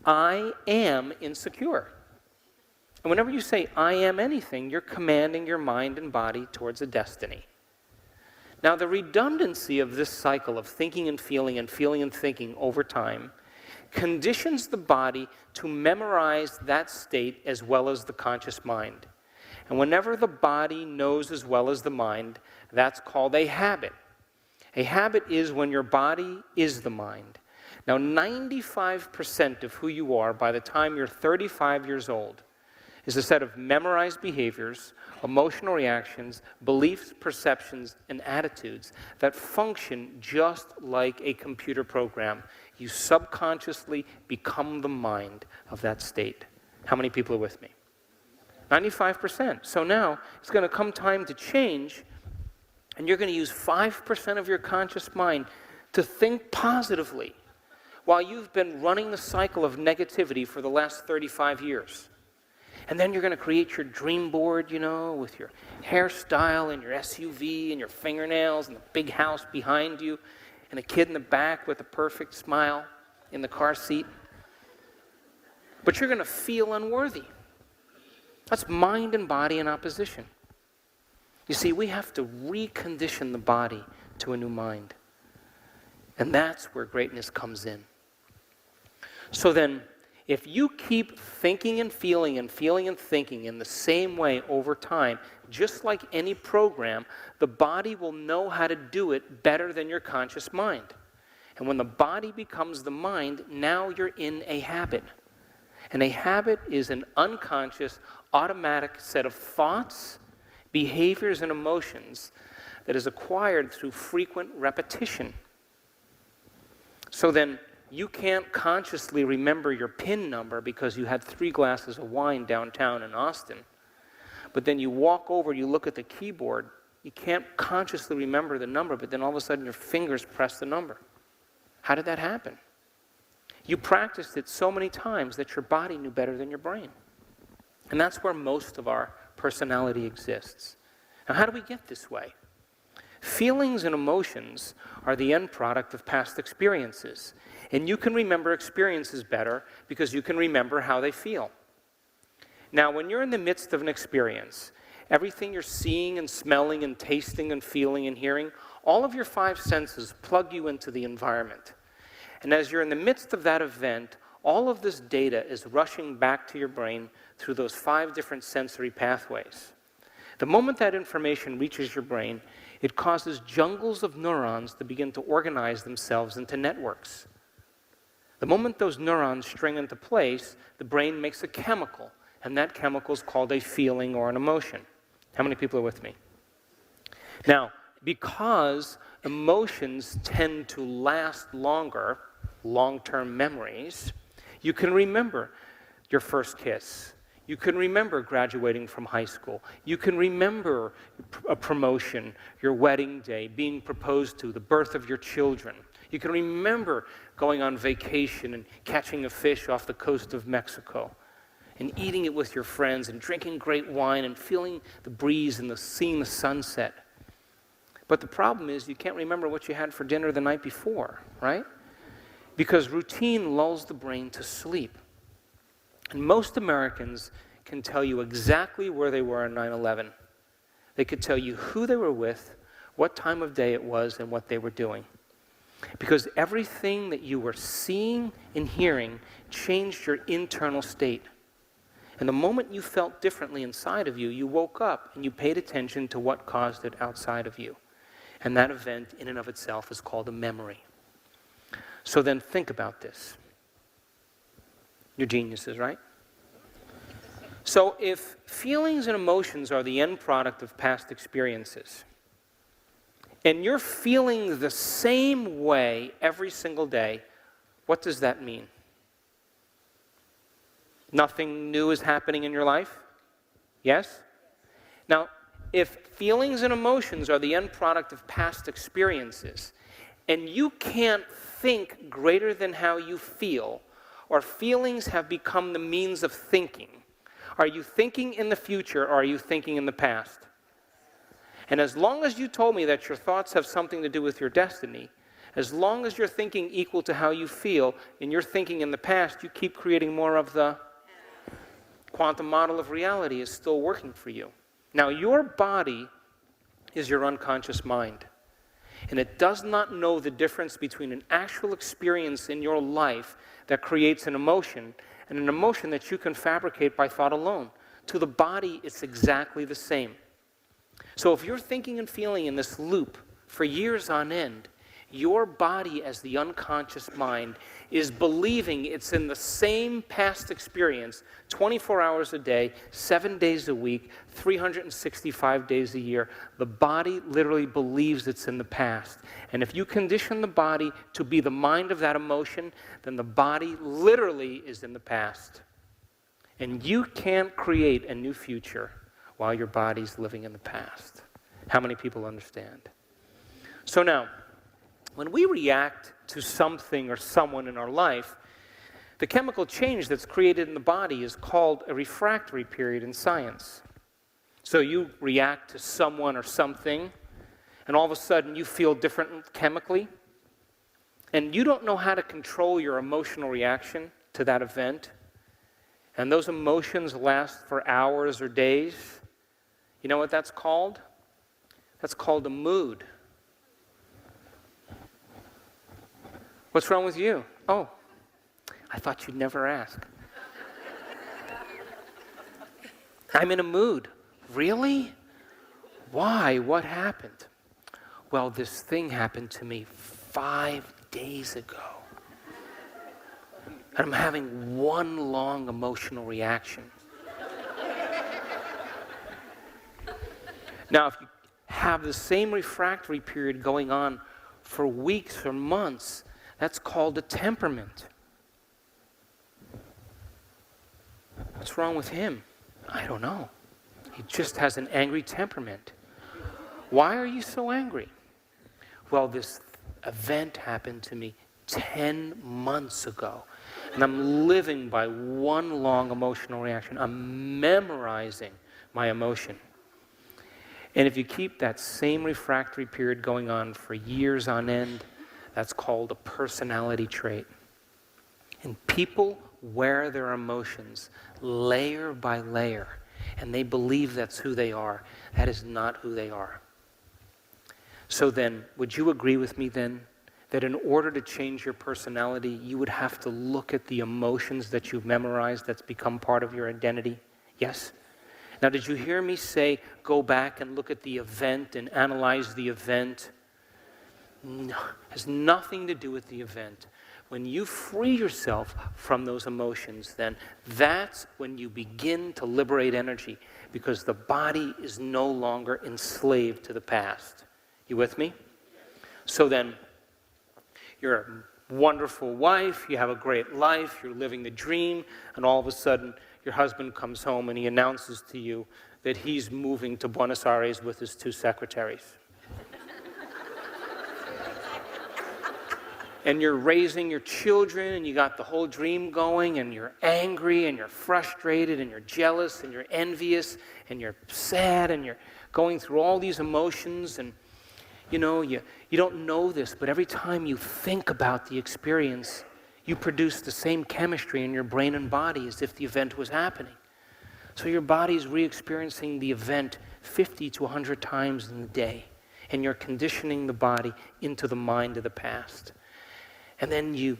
I am insecure. And whenever you say, I am anything, you're commanding your mind and body towards a destiny. Now, the redundancy of this cycle of thinking and feeling and thinking over time conditions the body to memorize that state as well as the conscious mind. And whenever the body knows as well as the mind, that's called a habit. A habit is when your body is the mind. Now, 95% of who you are by the time you're 35 years old is a set of memorized behaviors, emotional reactions, beliefs, perceptions, and attitudes that function just like a computer program. You subconsciously become the mind of that state. How many people are with me? 95%. So now it's going to come time to change, and you're going to use 5% of your conscious mind to think positively while you've been running the cycle of negativity for the last 35 years. And then you're going to create your dream board, with your hairstyle and your SUV and your fingernails and the big house behind you and a kid in the back with a perfect smile in the car seat. But you're going to feel unworthy. That's mind and body in opposition. You see, we have to recondition the body to a new mind. And that's where greatness comes in. So then, if you keep thinking and feeling and thinking in the same way over time, just like any program, the body will know how to do it better than your conscious mind. And when the body becomes the mind, now you're in a habit. And a habit is an unconscious, automatic set of thoughts, behaviors, and emotions that is acquired through frequent repetition. So then, you can't consciously remember your PIN number because you had 3 glasses of wine downtown in Austin. But then you walk over, you look at the keyboard, You can't consciously remember the number, but then all of a sudden your fingers press the number. How did that happen? You practiced it so many times that your body knew better than your brain. And that's where most of our personality exists. Now, how do we get this way? Feelings and emotions are the end product of past experiences. And you can remember experiences better because you can remember how they feel. Now, when you're in the midst of an experience, everything you're seeing and smelling and tasting and feeling and hearing, all of your five senses plug you into the environment. And as you're in the midst of that event, all of this data is rushing back to your brain through those 5 different sensory pathways. The moment that information reaches your brain, it causes jungles of neurons to begin to organize themselves into networks. The moment those neurons string into place, the brain makes a chemical, and that chemical is called a feeling or an emotion. How many people are with me? Now, because emotions tend to last longer, long-term memories, you can remember your first kiss. You can remember graduating from high school. You can remember a promotion, your wedding day, being proposed to, the birth of your children. You can remember going on vacation and catching a fish off the coast of Mexico and eating it with your friends and drinking great wine and feeling the breeze and seeing the sunset. But the problem is you can't remember what you had for dinner the night before, right? Because routine lulls the brain to sleep. And most Americans can tell you exactly where they were on 9/11. They could tell you who they were with, what time of day it was, and what they were doing. Because everything that you were seeing and hearing changed your internal state. And the moment you felt differently inside of you, you woke up and you paid attention to what caused it outside of you. And that event in and of itself is called a memory. So then think about this. You're geniuses, right? So if feelings and emotions are the end product of past experiences, and you're feeling the same way every single day, what does that mean? Nothing new is happening in your life? Yes? Now, if feelings and emotions are the end product of past experiences, and you can't think greater than how you feel, or feelings have become the means of thinking, are you thinking in the future or are you thinking in the past? And as long as you told me that your thoughts have something to do with your destiny, as long as you're thinking equal to how you feel and you're thinking in the past, you keep creating more of the quantum model of reality is still working for you. Now, your body is your unconscious mind. And it does not know the difference between an actual experience in your life that creates an emotion and an emotion that you can fabricate by thought alone. To the body, it's exactly the same. So if you're thinking and feeling in this loop for years on end, your body as the unconscious mind is believing it's in the same past experience 24 hours a day, 7 days a week, 365 days a year. The body literally believes it's in the past. And if you condition the body to be the mind of that emotion, then the body literally is in the past. And you can't create a new future while your body's living in the past. How many people understand? So now, when we react to something or someone in our life, the chemical change that's created in the body is called a refractory period in science. So you react to someone or something, and all of a sudden you feel different chemically, and you don't know how to control your emotional reaction to that event, and those emotions last for hours or days. You know what that's called? That's called a mood. What's wrong with you? Oh, I thought you'd never ask. I'm in a mood. Really? Why? What happened? Well, this thing happened to me 5 days ago. And I'm having one long emotional reaction. Now, if you have the same refractory period going on for weeks or months, that's called a temperament. What's wrong with him? I don't know. He just has an angry temperament. Why are you so angry? Well, this event happened to me 10 months ago, and I'm living by one long emotional reaction. I'm memorizing my emotion. And if you keep that same refractory period going on for years on end, that's called a personality trait. And people wear their emotions layer by layer, and they believe that's who they are. That is not who they are. So then, would you agree with me then that in order to change your personality, you would have to look at the emotions that you've memorized that's become part of your identity? Yes? Now, did you hear me say, go back and look at the event and analyze the event? No, it has nothing to do with the event. When you free yourself from those emotions, then that's when you begin to liberate energy, because the body is no longer enslaved to the past. You with me? So then, you're a wonderful wife, you have a great life, you're living the dream, and all of a sudden, your husband comes home and he announces to you that he's moving to Buenos Aires with his 2 secretaries. And you're raising your children, and you got the whole dream going, and you're angry, and you're frustrated, and you're jealous, and you're envious, and you're sad, and you're going through all these emotions, and you know, you don't know this, but every time you think about the experience, you produce the same chemistry in your brain and body as if the event was happening. So your body's re-experiencing the event 50 to 100 times in a day, and you're conditioning the body into the mind of the past. And then you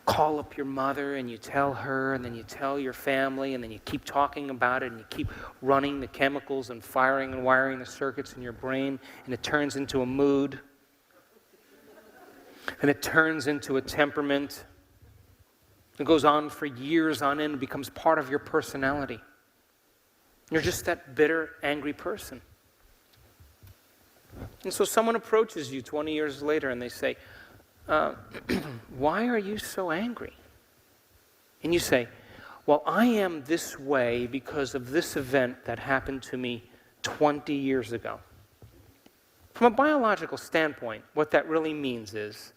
call up your mother and you tell her, and then you tell your family, and then you keep talking about it, and you keep running the chemicals and firing and wiring the circuits in your brain, and it turns into a mood, and it turns into a temperament. It goes on for years on end. It becomes part of your personality. You're just that bitter, angry person. And so someone approaches you 20 years later and they say, why are you so angry? And you say, well, I am this way because of this event that happened to me 20 years ago. From a biological standpoint, what that really means is,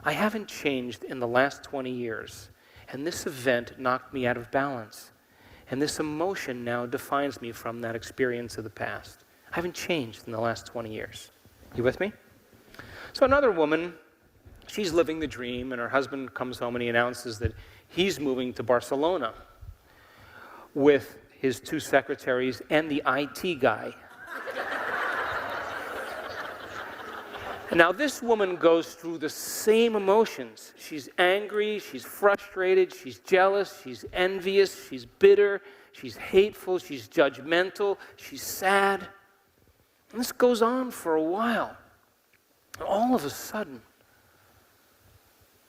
I haven't changed in the last 20 years, and this event knocked me out of balance. And this emotion now defines me from that experience of the past. I haven't changed in the last 20 years. You with me? So another woman, she's living the dream, and her husband comes home and he announces that he's moving to Barcelona with his 2 secretaries and the IT guy. And now this woman goes through the same emotions. She's angry, she's frustrated, she's jealous, she's envious, she's bitter, she's hateful, she's judgmental, she's sad. And this goes on for a while. And all of a sudden,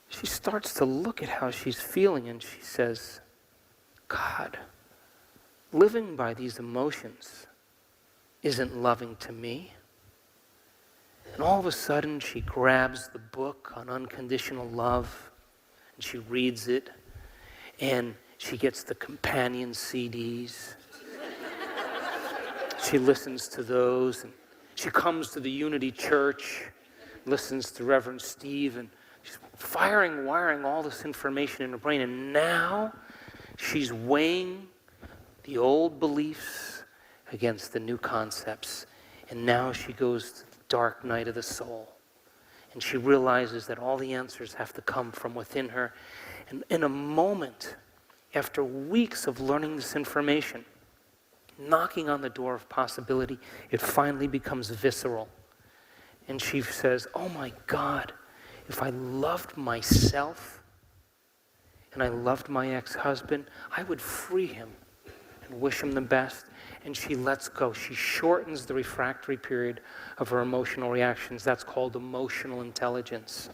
she starts to look at how she's feeling, and she says, God, living by these emotions isn't loving to me. And all of a sudden, she grabs the book on unconditional love, and she reads it, and she gets the companion CDs. She listens to those, and she comes to the Unity Church, listens to Reverend Steve, and she's wiring all this information in her brain, and now she's weighing the old beliefs against the new concepts, and now she goes to the dark night of the soul, and she realizes that all the answers have to come from within her. And in a moment, after weeks of learning this information, knocking on the door of possibility, it finally becomes visceral. And she says, oh my God, if I loved myself and I loved my ex-husband, I would free him and wish him the best. And she lets go. She shortens the refractory period of her emotional reactions. That's called emotional intelligence.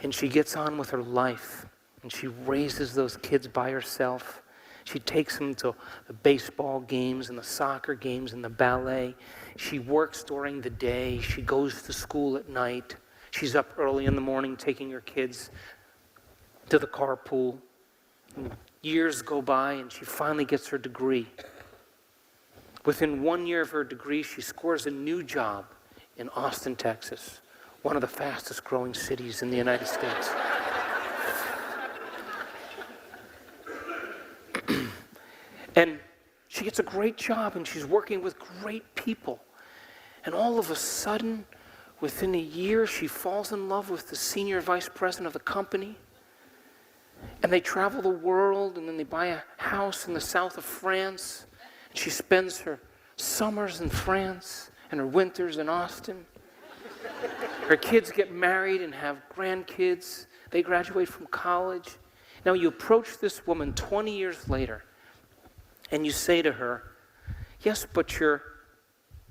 And she gets on with her life, and she raises those kids by herself. She takes them to the baseball games and the soccer games and the ballet. She works during the day. She goes to school at night. She's up early in the morning taking her kids to the carpool. And years go by, and she finally gets her degree. Within 1 year of her degree, she scores a new job in Austin, Texas, one of the fastest growing cities in the United States. And she gets a great job, and she's working with great people. And all of a sudden, within a year, she falls in love with the senior vice president of the company. And they travel the world, and then they buy a house in the south of France. And she spends her summers in France and her winters in Austin. Her kids get married and have grandkids. They graduate from college. Now you approach this woman 20 years later, and you say to her, yes, but your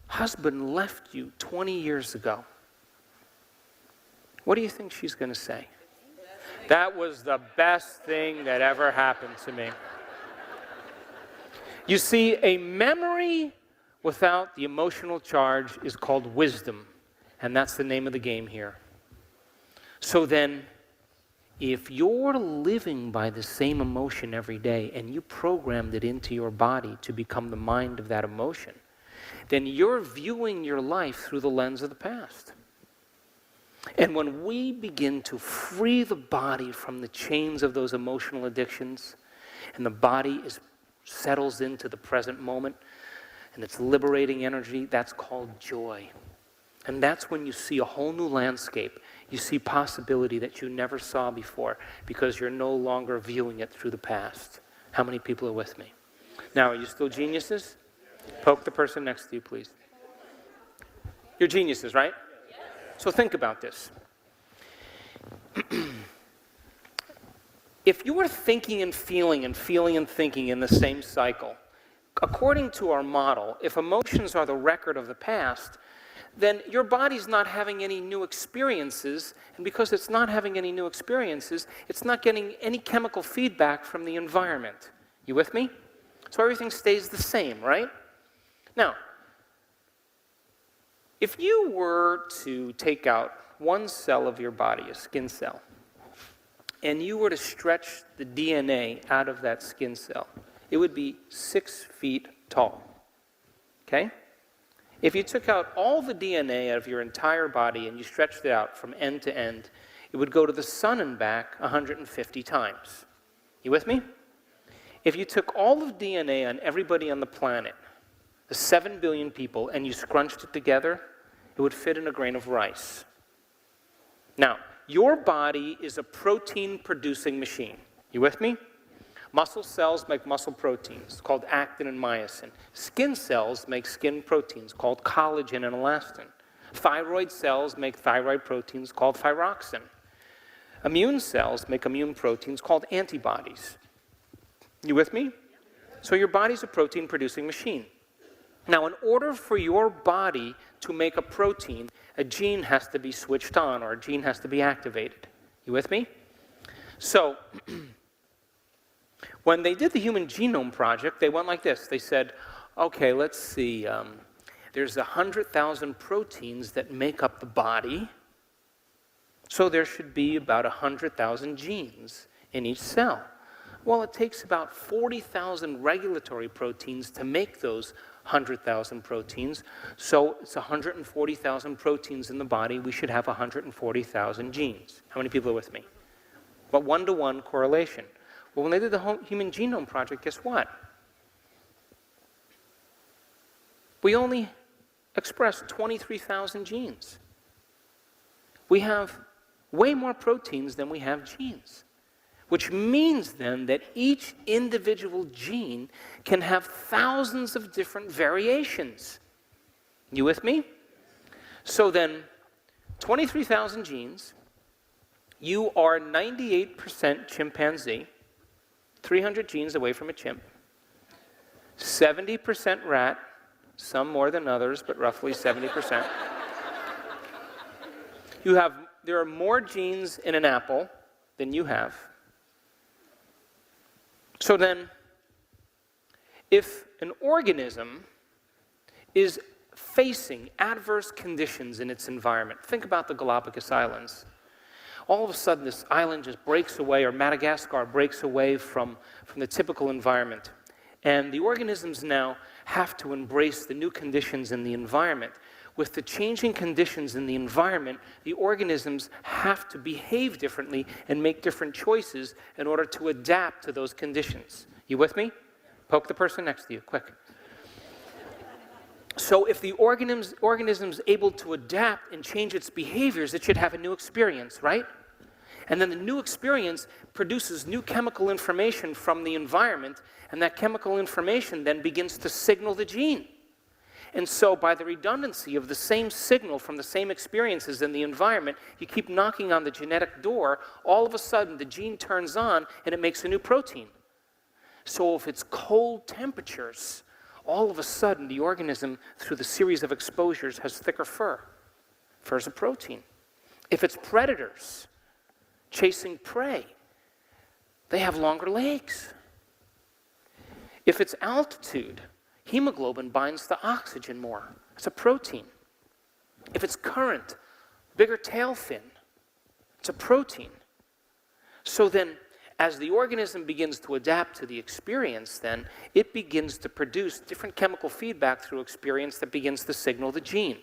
husband left you 20 years ago. What do you think she's going to say? That was the best thing that ever happened to me. You see, a memory without the emotional charge is called wisdom, and that's the name of the game here. So then, if you're living by the same emotion every day and you programmed it into your body to become the mind of that emotion, then you're viewing your life through the lens of the past. And when we begin to free the body from the chains of those emotional addictions, and the body settles into the present moment, and it's liberating energy, that's called joy. And that's when you see a whole new landscape. You see possibility that you never saw before because you're no longer viewing it through the past. How many people are with me? Now, are you still geniuses? Poke the person next to you, please. You're geniuses, right? So think about this. If you were thinking and feeling and feeling and thinking in the same cycle, according to our model, if emotions are the record of the past, then your body's not having any new experiences, and because it's not having any new experiences, it's not getting any chemical feedback from the environment. You with me? So everything stays the same, right? Now, if you were to take out one cell of your body, a skin cell, and you were to stretch the DNA out of that skin cell, it would be 6 feet tall, okay? If you took out all the DNA out of your entire body and you stretched it out from end to end, it would go to the sun and back 150 times. You with me? If you took all of DNA on everybody on the planet, the 7 billion people, and you scrunched it together, it would fit in a grain of rice. Now, your body is a protein-producing machine. You with me? Muscle cells make muscle proteins called actin and myosin. Skin cells make skin proteins called collagen and elastin. Thyroid cells make thyroid proteins called thyroxine. Immune cells make immune proteins called antibodies. You with me? So your body's a protein-producing machine. Now, in order for your body to make a protein, a gene has to be switched on, or a gene has to be activated. You with me? So, when they did the Human Genome Project, they went like this. They said, okay, let's see, there's 100,000 proteins that make up the body, so there should be about 100,000 genes in each cell. Well, it takes about 40,000 regulatory proteins to make those 100,000 proteins, so it's 140,000 proteins in the body. We should have 140,000 genes. How many people are with me? But one-to-one correlation. Well, when they did the Human Genome Project, guess what? We only express 23,000 genes. We have way more proteins than we have genes, which means then that each individual gene can have thousands of different variations. You with me? So then, 23,000 genes, you are 98% chimpanzee, 300 genes away from a chimp, 70% rat, some more than others, but roughly 70%. There are more genes in an apple than you have. So then, if an organism is facing adverse conditions in its environment, think about the Galapagos Islands. All of a sudden, this island just breaks away, or Madagascar breaks away from the typical environment. And the organisms now have to embrace the new conditions in the environment. With the changing conditions in the environment, the organisms have to behave differently and make different choices in order to adapt to those conditions. You with me? Poke the person next to you, quick. So if the organism's able to adapt and change its behaviors, it should have a new experience, right? And then the new experience produces new chemical information from the environment, and that chemical information then begins to signal the gene. And so by the redundancy of the same signal from the same experiences in the environment, you keep knocking on the genetic door, all of a sudden the gene turns on and it makes a new protein. So if it's cold temperatures, all of a sudden the organism, through the series of exposures, has thicker fur. Fur is a protein. If it's predators chasing prey, they have longer legs. If it's altitude, hemoglobin binds the oxygen more. It's a protein. If it's current, bigger tail fin, it's a protein. So then, as the organism begins to adapt to the experience, then, it begins to produce different chemical feedback through experience that begins to signal the gene.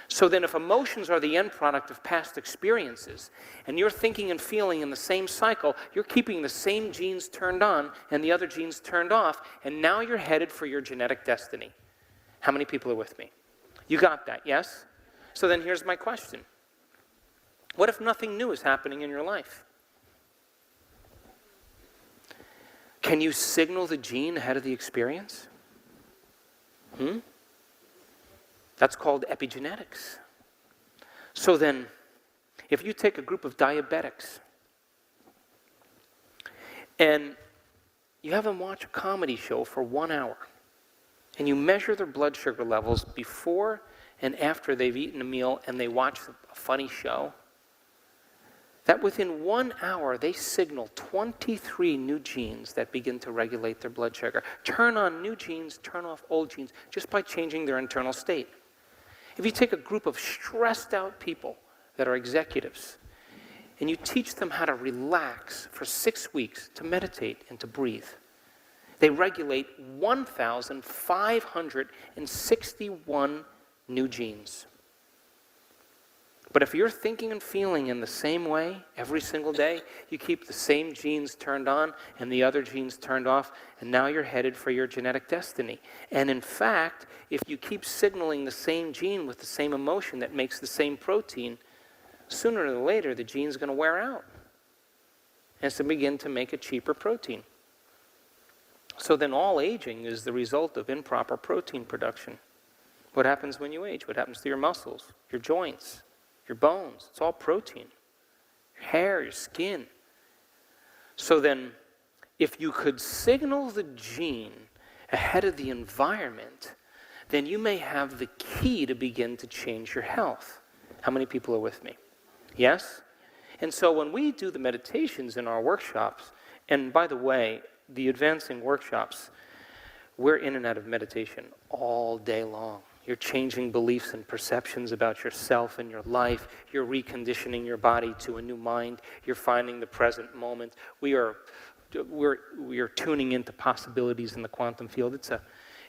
So then if emotions are the end product of past experiences, and you're thinking and feeling in the same cycle, you're keeping the same genes turned on and the other genes turned off, and now you're headed for your genetic destiny. How many people are with me? You got that, yes? So then here's my question. What if nothing new is happening in your life? Can you signal the gene ahead of the experience? That's called epigenetics. So then, if you take a group of diabetics and you have them watch a comedy show for 1 hour, and you measure their blood sugar levels before and after they've eaten a meal and they watch a funny show, that within 1 hour they signal 23 new genes that begin to regulate their blood sugar. Turn on new genes, turn off old genes, just by changing their internal state. If you take a group of stressed out people that are executives, and you teach them how to relax for 6 weeks, to meditate and to breathe, they regulate 1,561 new genes. But if you're thinking and feeling in the same way every single day, you keep the same genes turned on and the other genes turned off, and now you're headed for your genetic destiny. And in fact, if you keep signaling the same gene with the same emotion that makes the same protein, sooner or later the gene's going to wear out. And it's going to begin to make a cheaper protein. So then all aging is the result of improper protein production. What happens when you age? What happens to your muscles, your joints, your bones? It's all protein. Your hair, your skin. So then, if you could signal the gene ahead of the environment, then you may have the key to begin to change your health. How many people are with me? Yes? And so when we do the meditations in our workshops, and by the way, the advancing workshops, we're in and out of meditation all day long. You're changing beliefs and perceptions about yourself and your life. You're reconditioning your body to a new mind. You're finding the present moment. We are tuning into possibilities in the quantum field.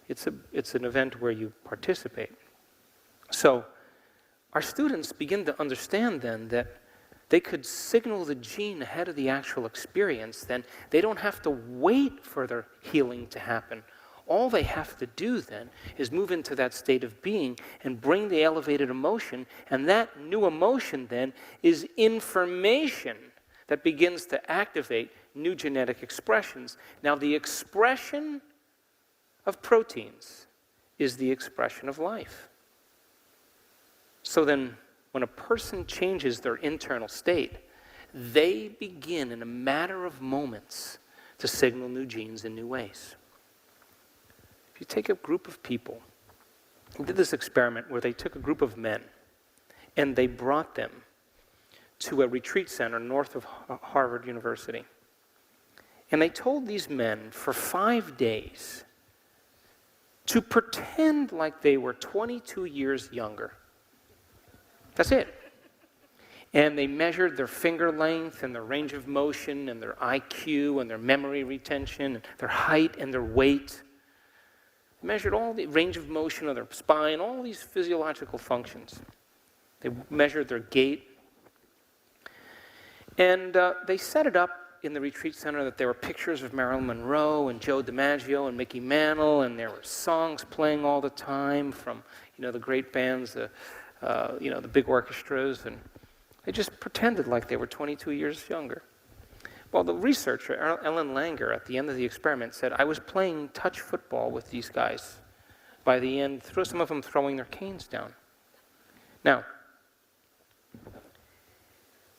It's an event where you participate. So our students begin to understand then that they could signal the gene ahead of the actual experience. Then they don't have to wait for their healing to happen. All they have to do then is move into that state of being and bring the elevated emotion, and that new emotion then is information that begins to activate new genetic expressions. Now, the expression of proteins is the expression of life. So then, when a person changes their internal state, they begin in a matter of moments to signal new genes in new ways. If you take a group of people, we did this experiment where they took a group of men and they brought them to a retreat center north of Harvard University. And they told these men for 5 days to pretend like they were 22 years younger. That's it. And they measured their finger length and their range of motion and their IQ and their memory retention and their height and their weight. measured all the range of motion of their spine, all these physiological functions. They measured their gait. And they set it up in the retreat center that there were pictures of Marilyn Monroe and Joe DiMaggio and Mickey Mantle, and there were songs playing all the time from, the great bands, the big orchestras, and they just pretended like they were 22 years younger. Well, the researcher, Ellen Langer, at the end of the experiment said, I was playing touch football with these guys. By the end, some of them throwing their canes down. Now,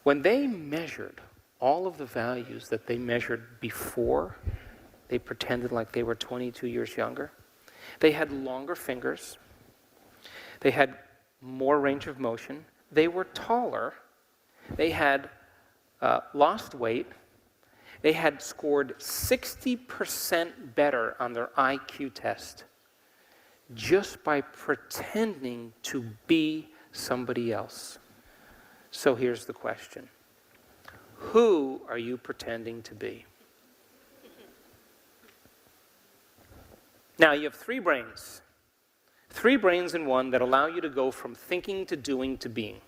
when they measured all of the values that they measured before they pretended like they were 22 years younger, they had longer fingers, they had more range of motion, they were taller, they had lost weight, they had scored 60% better on their IQ test just by pretending to be somebody else. So here's the question. Who are you pretending to be? Now, you have three brains. Three brains in one that allow you to go from thinking to doing to being.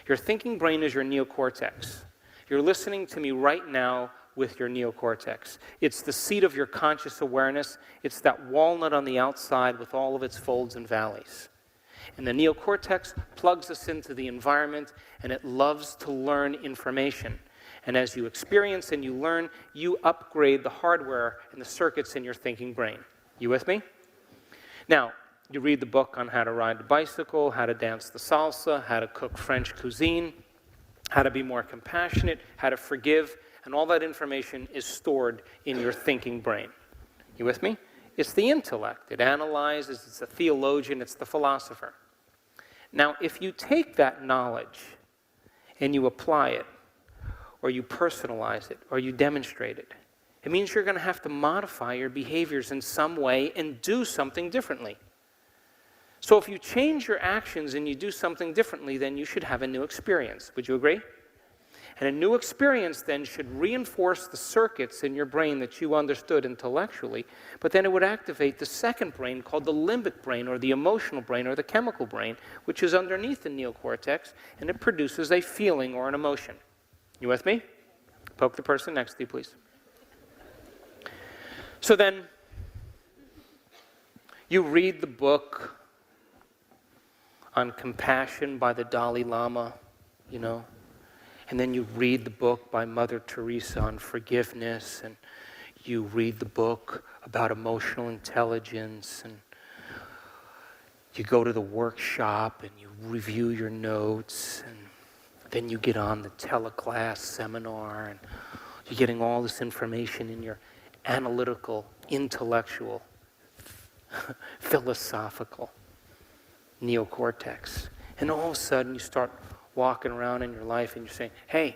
Your thinking brain is your neocortex. You're listening to me right now with your neocortex. It's the seat of your conscious awareness. It's that walnut on the outside with all of its folds and valleys. And the neocortex plugs us into the environment, and it loves to learn information. And as you experience and you learn, you upgrade the hardware and the circuits in your thinking brain. You with me? Now, you read the book on how to ride the bicycle, how to dance the salsa, how to cook French cuisine, how to be more compassionate, how to forgive, and all that information is stored in your thinking brain. You with me? It's the intellect. It analyzes, it's the theologian, it's the philosopher. Now, if you take that knowledge and you apply it, or you personalize it, or you demonstrate it, it means you're going to have to modify your behaviors in some way and do something differently. So if you change your actions and you do something differently, then you should have a new experience. Would you agree? And a new experience then should reinforce the circuits in your brain that you understood intellectually, but then it would activate the second brain called the limbic brain or the emotional brain or the chemical brain, which is underneath the neocortex, and it produces a feeling or an emotion. You with me? Poke the person next to you, please. So then, you read the book on compassion by the Dalai Lama, and then you read the book by Mother Teresa on forgiveness, and you read the book about emotional intelligence, and you go to the workshop and you review your notes, and then you get on the teleclass seminar, and you're getting all this information in your analytical, intellectual, philosophical neocortex. And all of a sudden you start walking around in your life and you're saying, hey,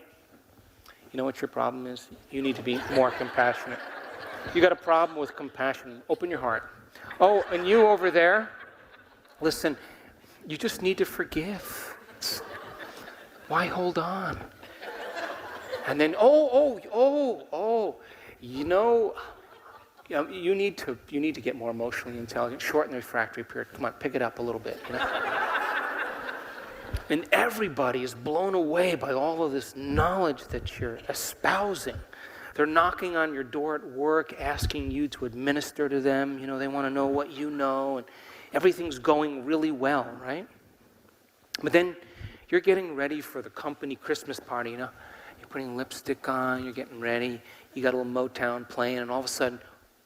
you know what your problem is? You need to be more compassionate. You got a problem with compassion. Open your heart. Oh, and you over there, listen, you just need to forgive. Why hold on? And then, you need to get more emotionally intelligent. Shorten the refractory period. Come on, pick it up a little bit. And everybody is blown away by all of this knowledge that you're espousing. They're knocking on your door at work, asking you to administer to them. They want to know what you know, and everything's going really well, right? But then you're getting ready for the company Christmas party, You're putting lipstick on, you're getting ready, you got a little Motown playing, and all of a sudden,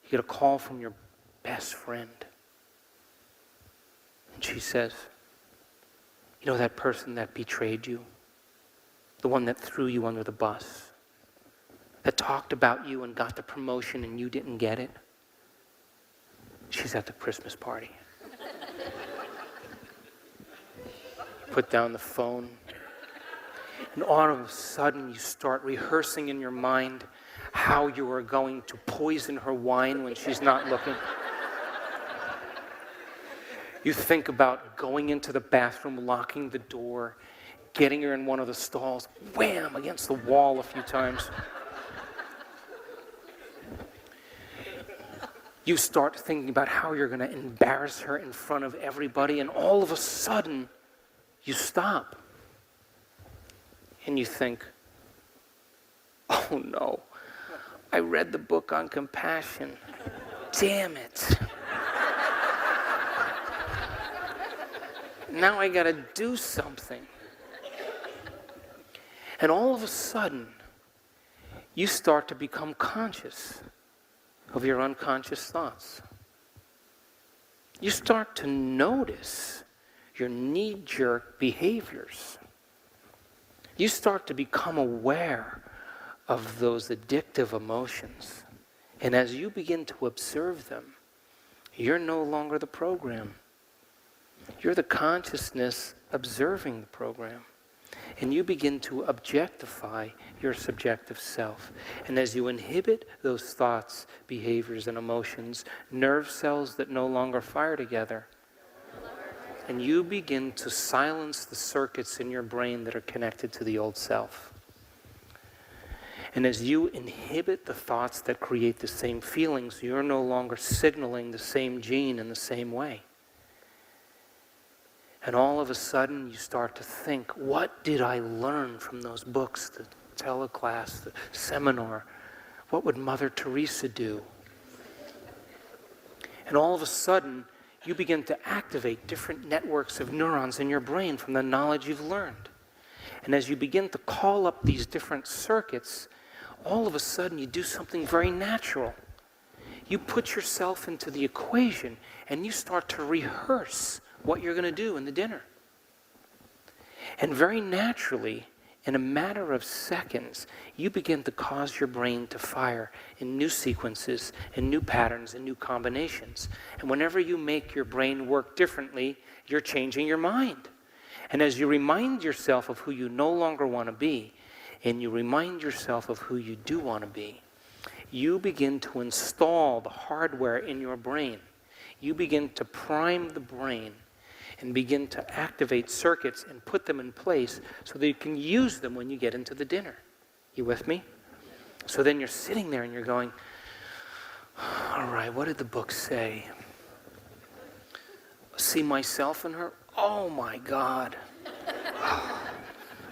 you get a call from your best friend. And she says, that person that betrayed you, the one that threw you under the bus, that talked about you and got the promotion and you didn't get it, she's at the Christmas party. Put down the phone, and all of a sudden you start rehearsing in your mind how you are going to poison her wine when she's not looking. You think about going into the bathroom, locking the door, getting her in one of the stalls, wham, against the wall a few times. You start thinking about how you're going to embarrass her in front of everybody, and all of a sudden, you stop. And you think, oh no, I read the book on compassion. Damn it. Now I got to do something. And all of a sudden, you start to become conscious of your unconscious thoughts. You start to notice your knee-jerk behaviors. You start to become aware of those addictive emotions. And as you begin to observe them, you're no longer the program. You're the consciousness observing the program. And you begin to objectify your subjective self. And as you inhibit those thoughts, behaviors, and emotions, nerve cells that no longer fire together, and you begin to silence the circuits in your brain that are connected to the old self. And as you inhibit the thoughts that create the same feelings, you're no longer signaling the same gene in the same way. And all of a sudden, you start to think, what did I learn from those books, the teleclass, the seminar? What would Mother Teresa do? And all of a sudden, you begin to activate different networks of neurons in your brain from the knowledge you've learned. And as you begin to call up these different circuits, all of a sudden, you do something very natural. You put yourself into the equation, and you start to rehearse what you're going to do in the dinner. And very naturally, in a matter of seconds, you begin to cause your brain to fire in new sequences, in new patterns, and new combinations. And whenever you make your brain work differently, you're changing your mind. And as you remind yourself of who you no longer want to be, and you remind yourself of who you do want to be, you begin to install the hardware in your brain. You begin to prime the brain and begin to activate circuits and put them in place so that you can use them when you get into the dinner. You with me? So then you're sitting there and you're going, all right, what did the book say? See myself in her? Oh my God.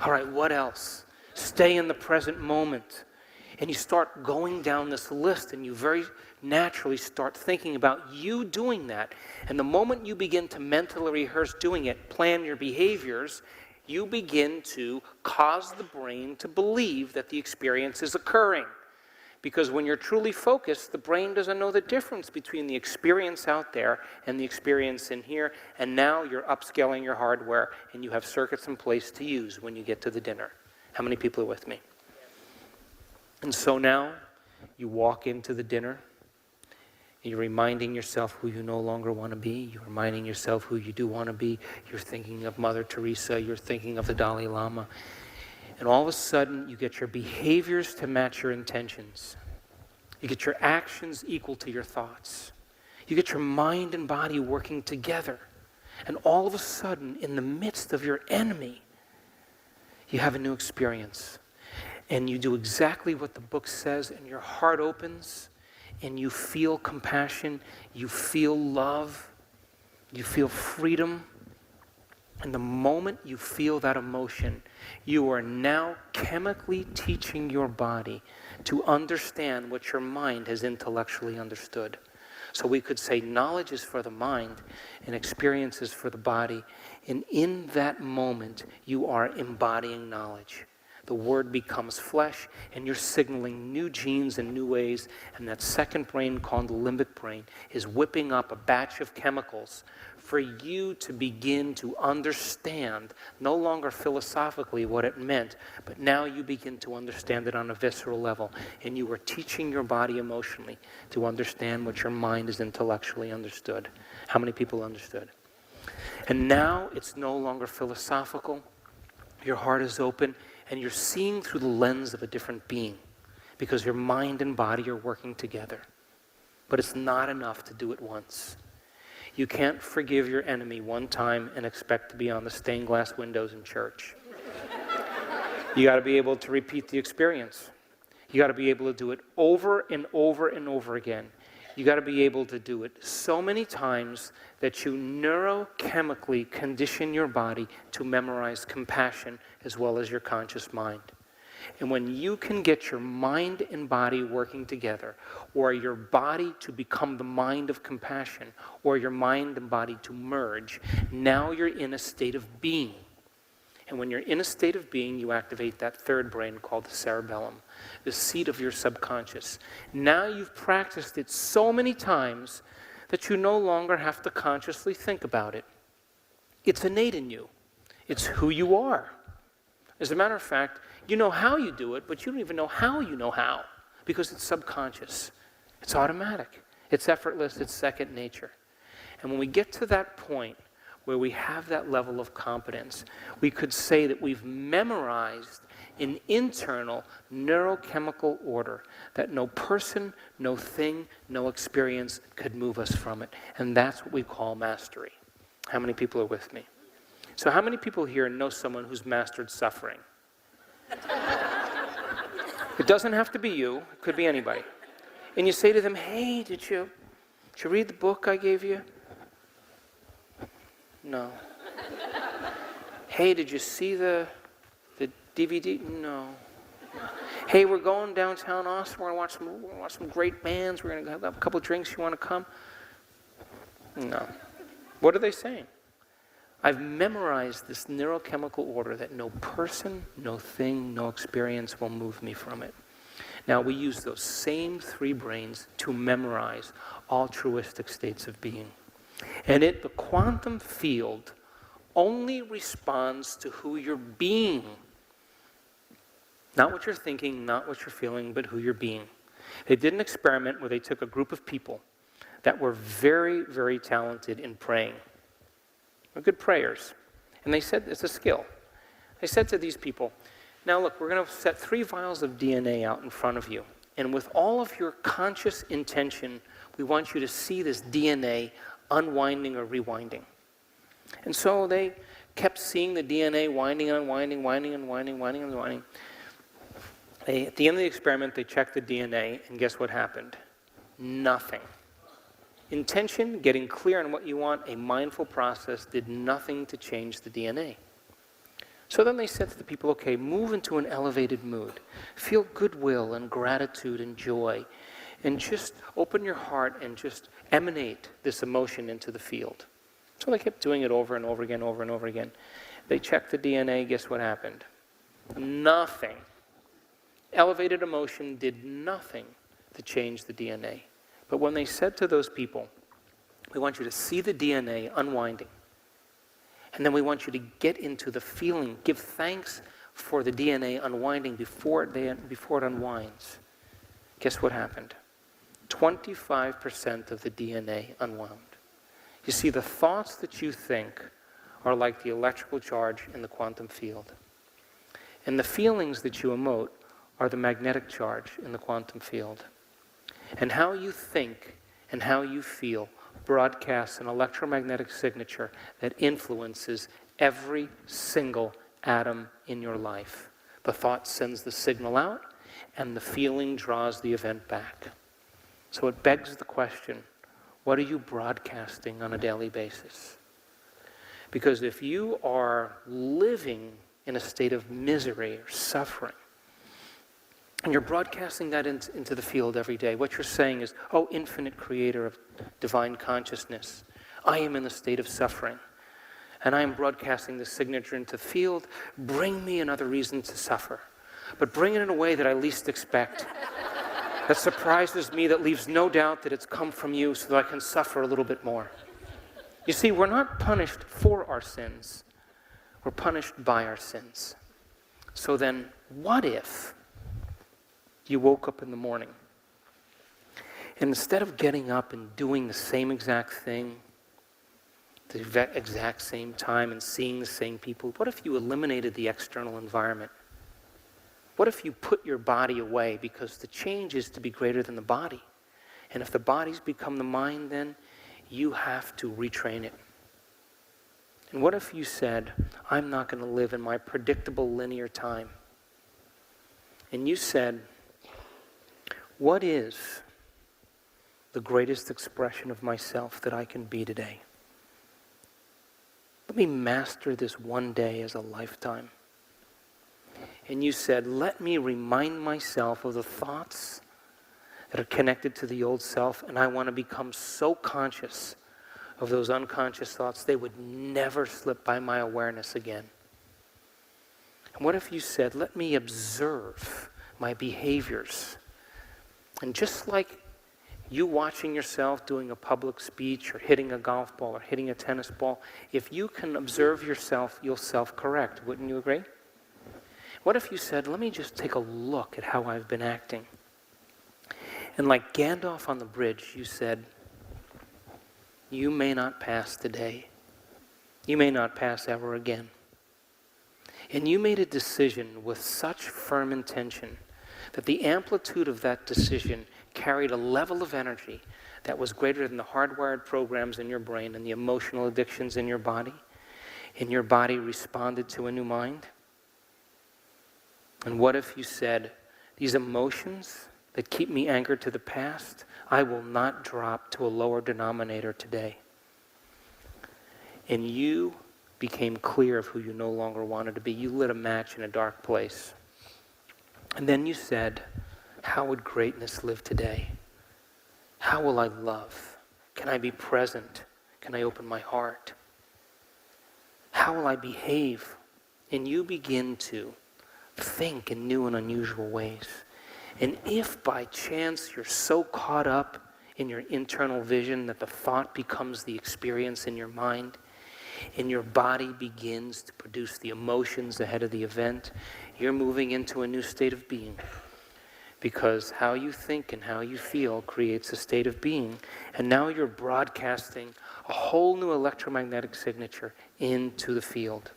All right, what else? Stay in the present moment. And you start going down this list, and you very naturally start thinking about you doing that. And the moment you begin to mentally rehearse doing it, plan your behaviors, you begin to cause the brain to believe that the experience is occurring. Because when you're truly focused, the brain doesn't know the difference between the experience out there and the experience in here. And now you're upscaling your hardware, and you have circuits in place to use when you get to the dinner. How many people are with me? And so now, you walk into the dinner, and you're reminding yourself who you no longer want to be. You're reminding yourself who you do want to be. You're thinking of Mother Teresa. You're thinking of the Dalai Lama. And all of a sudden, you get your behaviors to match your intentions. You get your actions equal to your thoughts. You get your mind and body working together. And all of a sudden, in the midst of your enemy, you have a new experience. And you do exactly what the book says, and your heart opens, and you feel compassion, you feel love, you feel freedom. And the moment you feel that emotion, you are now chemically teaching your body to understand what your mind has intellectually understood. So we could say knowledge is for the mind and experience is for the body. And in that moment, you are embodying knowledge. The word becomes flesh, and you're signaling new genes in new ways, and that second brain called the limbic brain is whipping up a batch of chemicals for you to begin to understand, no longer philosophically what it meant, but now you begin to understand it on a visceral level, and you are teaching your body emotionally to understand what your mind has intellectually understood. How many people understood? And now it's no longer philosophical. Your heart is open, and you're seeing through the lens of a different being because your mind and body are working together. But it's not enough to do it once. You can't forgive your enemy one time and expect to be on the stained glass windows in church. You got to be able to repeat the experience. You got to be able to do it over and over and over again. You got to be able to do it so many times that you neurochemically condition your body to memorize compassion as well as your conscious mind. And when you can get your mind and body working together, or your body to become the mind of compassion, or your mind and body to merge, now you're in a state of being. And when you're in a state of being, you activate that third brain called the cerebellum, the seat of your subconscious. Now you've practiced it so many times that you no longer have to consciously think about it. It's innate in you. It's who you are. As a matter of fact, you know how you do it, but you don't even know how, because it's subconscious. It's automatic. It's effortless. It's second nature. And when we get to that point where we have that level of competence, we could say that we've memorized an internal neurochemical order that no person, no thing, no experience could move us from it. And that's what we call mastery. How many people are with me? So how many people here know someone who's mastered suffering? It doesn't have to be you. It could be anybody. And you say to them, hey, did you read the book I gave you? No. Hey, did you see the DVD? No. Hey, we're going downtown Austin. We're going to watch some great bands. We're going to have a couple drinks. You want to come? No. What are they saying? I've memorized this neurochemical order that no person, no thing, no experience will move me from it. Now, we use those same three brains to memorize altruistic states of being. And the quantum field only responds to who you're being. Not what you're thinking, not what you're feeling, but who you're being. They did an experiment where they took a group of people that were very, very talented in praying. They're good prayers. And they said, it's a skill. They said to these people, now look, we're going to set 3 vials of DNA out in front of you. And with all of your conscious intention, we want you to see this DNA unwinding or rewinding. And so they kept seeing the DNA winding and unwinding, winding and winding, winding and unwinding. At the end of the experiment, they checked the DNA, and guess what happened? Nothing. Intention, getting clear on what you want, a mindful process, did nothing to change the DNA. So then they said to the people, okay, move into an elevated mood. Feel goodwill and gratitude and joy. And just open your heart and just emanate this emotion into the field. So they kept doing it over and over again, over and over again. They checked the DNA, guess what happened? Nothing. Elevated emotion did nothing to change the DNA. But when they said to those people, we want you to see the DNA unwinding, and then we want you to get into the feeling, give thanks for the DNA unwinding before it unwinds. Guess what happened? 25% of the DNA unwound. You see, the thoughts that you think are like the electrical charge in the quantum field. And the feelings that you emote are the magnetic charge in the quantum field. And how you think and how you feel broadcasts an electromagnetic signature that influences every single atom in your life. The thought sends the signal out, and the feeling draws the event back. So it begs the question, what are you broadcasting on a daily basis? Because if you are living in a state of misery or suffering, and you're broadcasting that into the field every day, what you're saying is, oh, infinite creator of divine consciousness, I am in a state of suffering, and I am broadcasting this signature into the field. Bring me another reason to suffer, but bring it in a way that I least expect, that surprises me, that leaves no doubt that it's come from you so that I can suffer a little bit more. You see, we're not punished for our sins. We're punished by our sins. So then, what if you woke up in the morning, and instead of getting up and doing the same exact thing, the exact same time, and seeing the same people, what if you eliminated the external environment? What if you put your body away, because the change is to be greater than the body? And if the body's become the mind, then you have to retrain it. And what if you said, I'm not going to live in my predictable linear time? And you said, what is the greatest expression of myself that I can be today. Let me master this one day as a lifetime. And you said, let me remind myself of the thoughts that are connected to the old self, and I want to become so conscious of those unconscious thoughts, they would never slip by my awareness again. And what if you said, let me observe my behaviors. And just like you watching yourself doing a public speech or hitting a golf ball or hitting a tennis ball, if you can observe yourself, you'll self-correct. Wouldn't you agree? What if you said, let me just take a look at how I've been acting? And like Gandalf on the bridge, you said, you may not pass today. You may not pass ever again. And you made a decision with such firm intention that the amplitude of that decision carried a level of energy that was greater than the hardwired programs in your brain and the emotional addictions in your body. And your body responded to a new mind. And what if you said, these emotions that keep me anchored to the past, I will not drop to a lower denominator today. And you became clear of who you no longer wanted to be. You lit a match in a dark place. And then you said, how would greatness live today? How will I love? Can I be present? Can I open my heart? How will I behave? And you begin to think in new and unusual ways. And if by chance you're so caught up in your internal vision that the thought becomes the experience in your mind, and your body begins to produce the emotions ahead of the event, you're moving into a new state of being. Because how you think and how you feel creates a state of being. And now you're broadcasting a whole new electromagnetic signature into the field.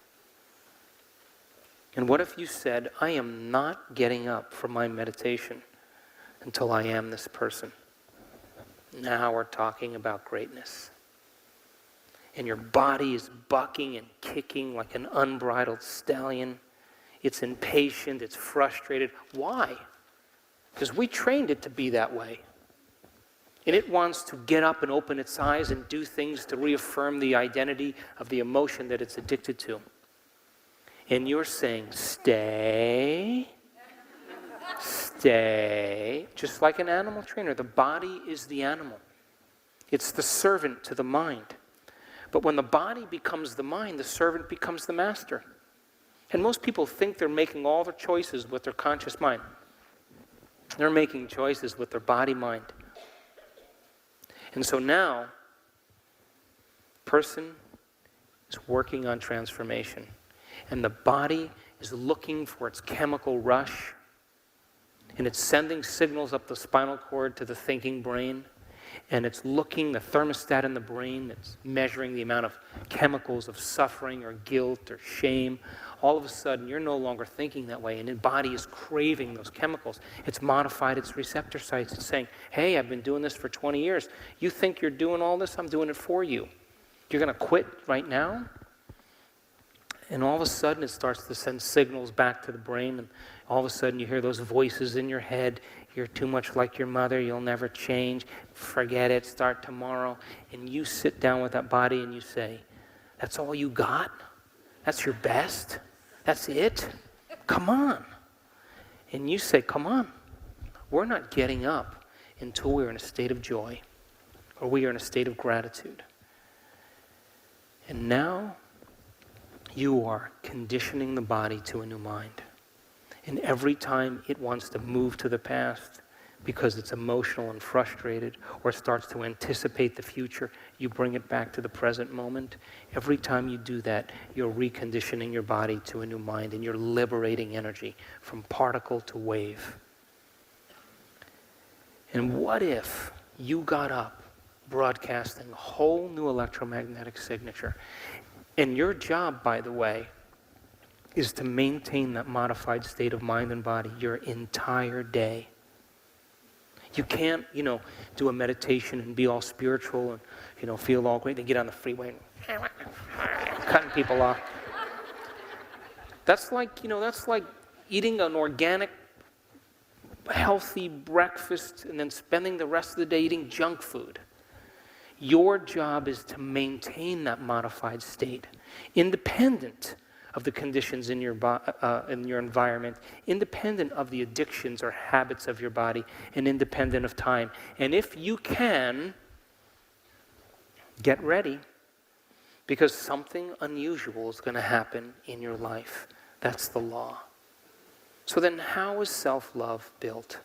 And what if you said, I am not getting up from my meditation until I am this person? Now we're talking about greatness. And your body is bucking and kicking like an unbridled stallion. It's impatient, it's frustrated. Why? Because we trained it to be that way. And it wants to get up and open its eyes and do things to reaffirm the identity of the emotion that it's addicted to. And you're saying, stay, stay. Just like an animal trainer, the body is the animal. It's the servant to the mind. But when the body becomes the mind, the servant becomes the master. And most people think they're making all their choices with their conscious mind. They're making choices with their body mind. And so now, person is working on transformation. And the body is looking for its chemical rush. And it's sending signals up the spinal cord to the thinking brain. And it's looking, the thermostat in the brain, it's measuring the amount of chemicals of suffering or guilt or shame. All of a sudden, you're no longer thinking that way, and the body is craving those chemicals. It's modified its receptor sites. It's saying, hey, I've been doing this for 20 years. You think you're doing all this? I'm doing it for you. You're going to quit right now? And all of a sudden, it starts to send signals back to the brain, and all of a sudden, you hear those voices in your head. You're too much like your mother. You'll never change. Forget it. Start tomorrow. And you sit down with that body and you say, that's all you got? That's your best? That's it? Come on. And you say, come on. We're not getting up until we're in a state of joy or we are in a state of gratitude. And now you are conditioning the body to a new mind. And every time it wants to move to the past because it's emotional and frustrated or starts to anticipate the future, you bring it back to the present moment. Every time you do that, you're reconditioning your body to a new mind and you're liberating energy from particle to wave. And what if you got up broadcasting a whole new electromagnetic signature? And your job, by the way, is to maintain that modified state of mind and body your entire day. You can't, do a meditation and be all spiritual and, feel all great, then get on the freeway and cutting people off. That's like eating an organic healthy breakfast and then spending the rest of the day eating junk food. Your job is to maintain that modified state, independent of the conditions in your environment, independent of the addictions or habits of your body, and independent of time. And if you can, get ready, because something unusual is going to happen in your life. That's the law. So then how is self-love built?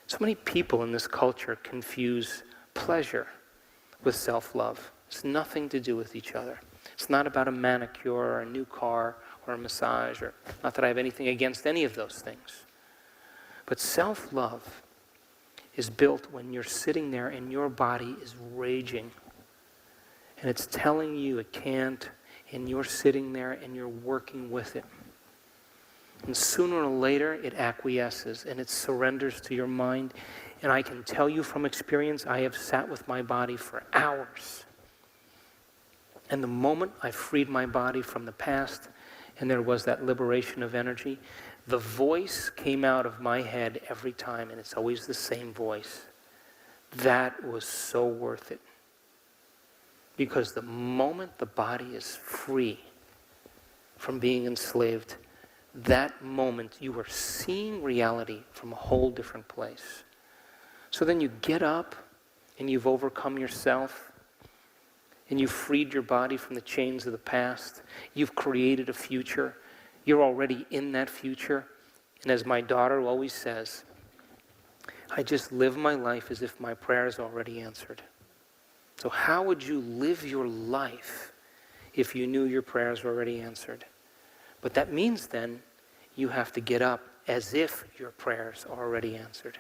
So many people in this culture confuse pleasure with self-love. It's nothing to do with each other. It's not about a manicure or a new car or a massage, or not that I have anything against any of those things. But self-love is built when you're sitting there and your body is raging. And it's telling you it can't, and you're sitting there and you're working with it. And sooner or later, it acquiesces and it surrenders to your mind. And I can tell you from experience, I have sat with my body for hours. And the moment I freed my body from the past, and there was that liberation of energy, the voice came out of my head every time, and it's always the same voice. That was so worth it. Because the moment the body is free from being enslaved, that moment you are seeing reality from a whole different place. So then you get up and you've overcome yourself and you've freed your body from the chains of the past. You've created a future. You're already in that future. And as my daughter always says, I just live my life as if my prayer is already answered. So how would you live your life if you knew your prayers were already answered? But that means then you have to get up as if your prayers are already answered.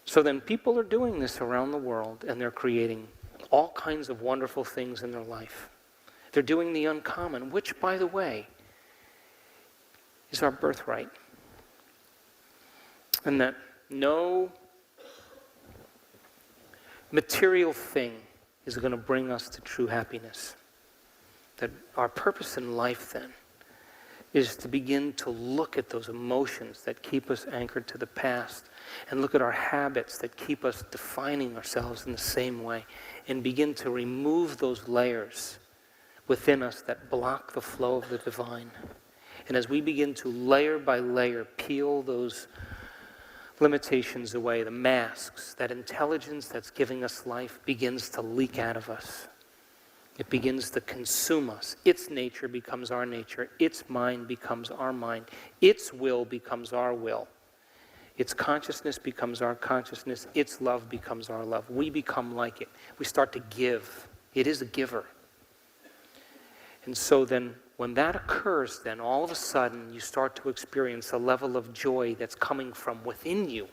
So then people are doing this around the world, and they're creating all kinds of wonderful things in their life. They're doing the uncommon, which, by the way, is our birthright. And that no material thing is going to bring us to true happiness. That our purpose in life then is to begin to look at those emotions that keep us anchored to the past and look at our habits that keep us defining ourselves in the same way and begin to remove those layers within us that block the flow of the divine. And as we begin to layer by layer peel those limitations away, the masks, that intelligence that's giving us life begins to leak out of us. It begins to consume us. Its nature becomes our nature. Its mind becomes our mind. Its will becomes our will. Its consciousness becomes our consciousness. Its love becomes our love. We become like it. We start to give. It is a giver. And so then, when that occurs, then all of a sudden you start to experience a level of joy that's coming from within you.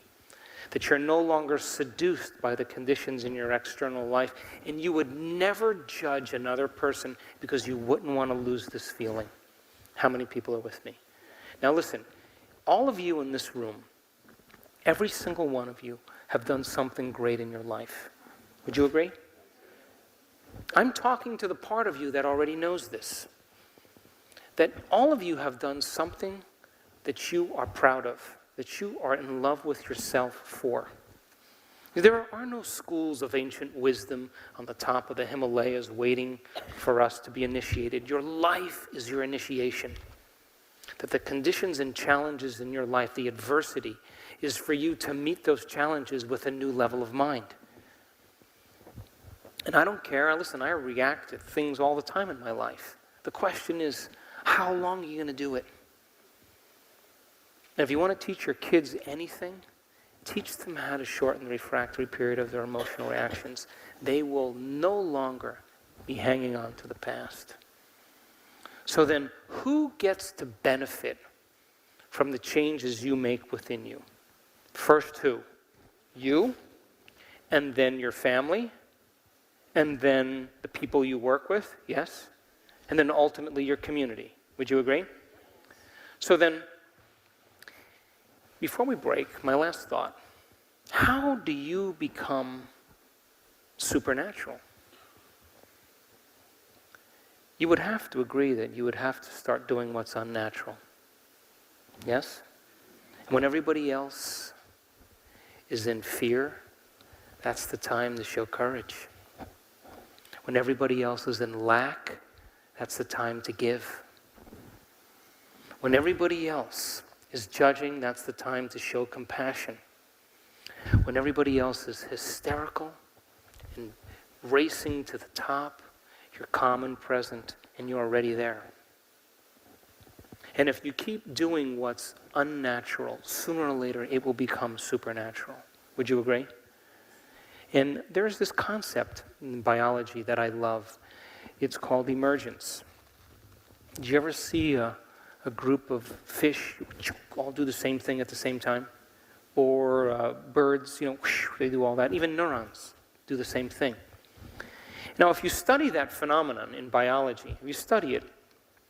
That you're no longer seduced by the conditions in your external life, and you would never judge another person because you wouldn't want to lose this feeling. How many people are with me? Now listen, all of you in this room, every single one of you have done something great in your life. Would you agree? I'm talking to the part of you that already knows this. That all of you have done something that you are proud of, that you are in love with yourself for. There are no schools of ancient wisdom on the top of the Himalayas waiting for us to be initiated. Your life is your initiation. That the conditions and challenges in your life, the adversity, is for you to meet those challenges with a new level of mind. And I don't care. Listen, I react to things all the time in my life. The question is, how long are you going to do it? And if you want to teach your kids anything, teach them how to shorten the refractory period of their emotional reactions. They will no longer be hanging on to the past. So then, who gets to benefit from the changes you make within you? First, who? You, and then your family, and then the people you work with, yes? And then ultimately your community. Would you agree? So then, before we break, my last thought. How do you become supernatural? You would have to agree that you would have to start doing what's unnatural. Yes? When everybody else is in fear, that's the time to show courage. When everybody else is in lack, that's the time to give. When everybody else is judging, that's the time to show compassion. When everybody else is hysterical and racing to the top, you're calm and present, and you're already there. And if you keep doing what's unnatural, sooner or later it will become supernatural. Would you agree? And there's this concept in biology that I love. It's called emergence. Did you ever see a group of fish all do the same thing at the same time? Or birds, they do all that. Even neurons do the same thing. Now, if you study that phenomenon in biology, if you study it,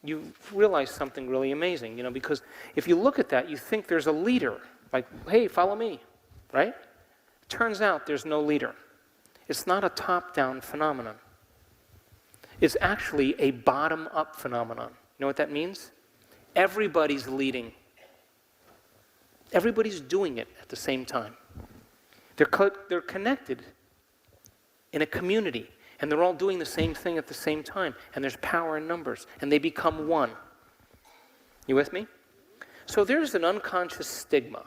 you realize something really amazing, because if you look at that, you think there's a leader, like, hey, follow me, right? Turns out there's no leader. It's not a top-down phenomenon. It's actually a bottom-up phenomenon. You know what that means? Everybody's leading. Everybody's doing it at the same time. They're connected in a community, and they're all doing the same thing at the same time, and there's power in numbers, and they become one. You with me? So there's an unconscious stigma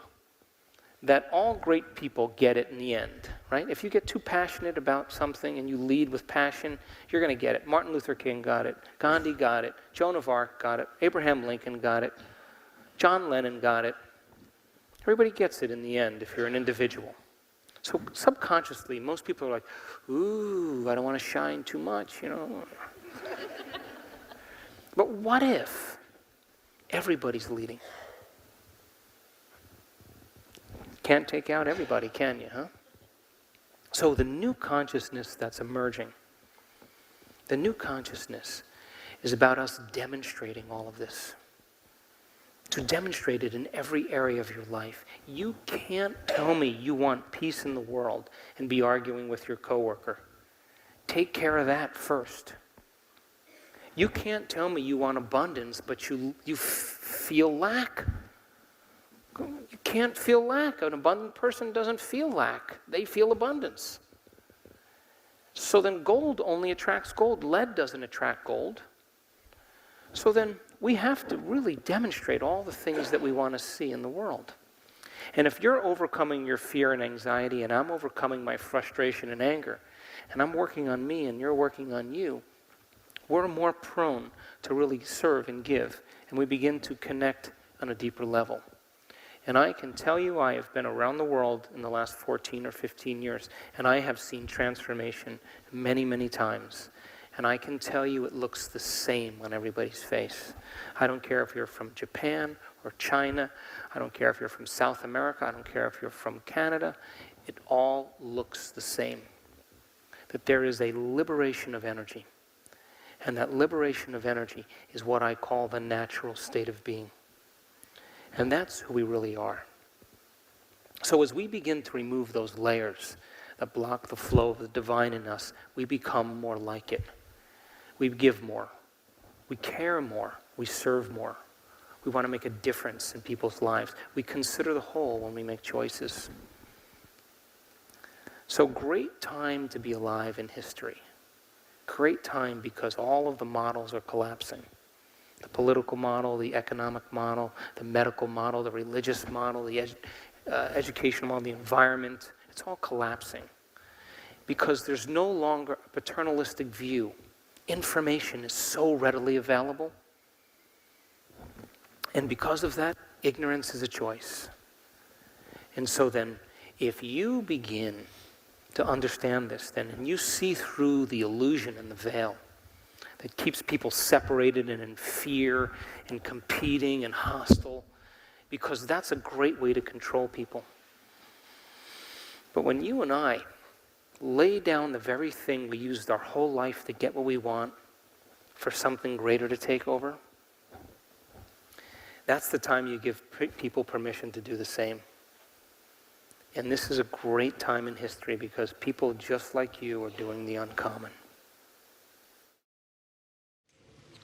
that all great people get it in the end, right? If you get too passionate about something and you lead with passion, you're going to get it. Martin Luther King got it. Gandhi got it. Joan of Arc got it. Abraham Lincoln got it. John Lennon got it. Everybody gets it in the end if you're an individual. So subconsciously, most people are like, ooh, I don't want to shine too much, But what if everybody's leading? Can't take out everybody, can you, huh? So the new consciousness that's emerging, the new consciousness is about us demonstrating all of this. To demonstrate it in every area of your life. You can't tell me you want peace in the world and be arguing with your coworker. Take care of that first. You can't tell me you want abundance, but you feel lack. You can't feel lack. An abundant person doesn't feel lack. They feel abundance. So then gold only attracts gold. Lead doesn't attract gold. So then we have to really demonstrate all the things that we want to see in the world. And if you're overcoming your fear and anxiety, and I'm overcoming my frustration and anger, and I'm working on me and you're working on you, we're more prone to really serve and give, and we begin to connect on a deeper level. And I can tell you, I have been around the world in the last 14 or 15 years, and I have seen transformation many, many times. And I can tell you it looks the same on everybody's face. I don't care if you're from Japan or China. I don't care if you're from South America. I don't care if you're from Canada. It all looks the same. That there is a liberation of energy. And that liberation of energy is what I call the natural state of being. And that's who we really are. So as we begin to remove those layers that block the flow of the divine in us, we become more like it. We give more. We care more. We serve more. We want to make a difference in people's lives. We consider the whole when we make choices. So great time to be alive in history. Great time because all of the models are collapsing. The political model, the economic model, the medical model, the religious model, the educational model, the environment. It's all collapsing because there's no longer a paternalistic view. Information is so readily available. And because of that, ignorance is a choice. And so then, if you begin to understand this, then, and you see through the illusion and the veil that keeps people separated and in fear and competing and hostile, because that's a great way to control people. But when you and I lay down the very thing we used our whole life to get what we want for something greater to take over, that's the time you give people permission to do the same. And this is a great time in history because people just like you are doing the uncommon.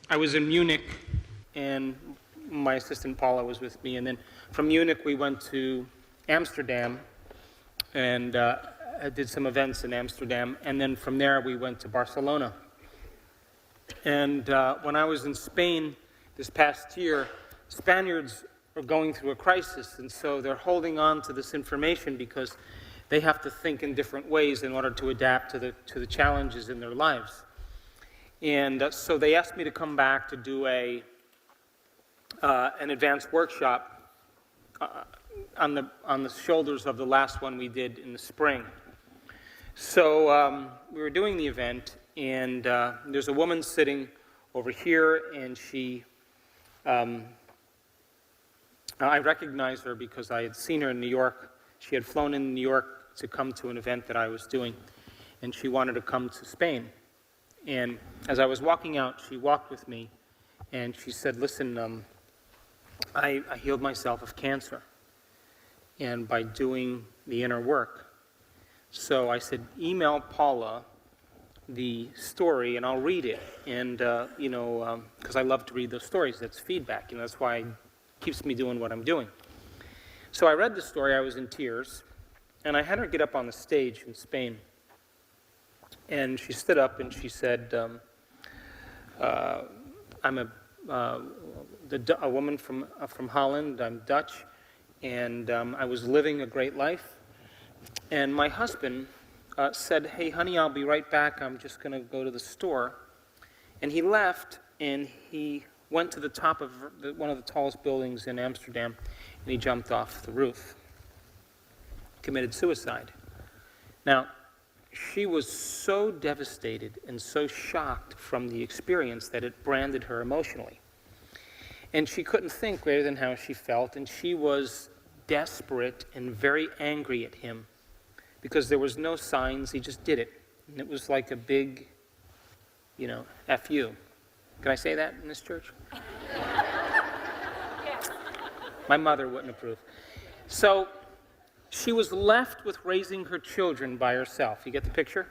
I was in Munich, and my assistant Paula was with me. And then from Munich, we went to Amsterdam and I did some events in Amsterdam. And then from there, we went to Barcelona. And when I was in Spain this past year, Spaniards are going through a crisis. And so they're holding on to this information because they have to think in different ways in order to adapt to the challenges in their lives. And so they asked me to come back to do an advanced workshop on the shoulders of the last one we did in the spring. So we were doing the event, and there's a woman sitting over here, and I recognized her because I had seen her in New York. She had flown in New York to come to an event that I was doing, and she wanted to come to Spain. And as I was walking out, she walked with me, and she said, listen, I healed myself of cancer, and by doing the inner work. So I said, email Paula the story, and I'll read it. And, because I love to read those stories. That's feedback. That's why it keeps me doing what I'm doing. So I read the story. I was in tears. And I had her get up on the stage in Spain. And she stood up and she said, I'm a woman from Holland. I'm Dutch. And I was living a great life. And my husband said, hey, honey, I'll be right back. I'm just going to go to the store. And he left, and he went to the top of one of the tallest buildings in Amsterdam, and he jumped off the roof, committed suicide. Now, she was so devastated and so shocked from the experience that it branded her emotionally. And she couldn't think greater than how she felt, and she was desperate and very angry at him because there was no signs, he just did it. And it was like a big, F you. Can I say that in this church? My mother wouldn't approve. So she was left with raising her children by herself. You get the picture?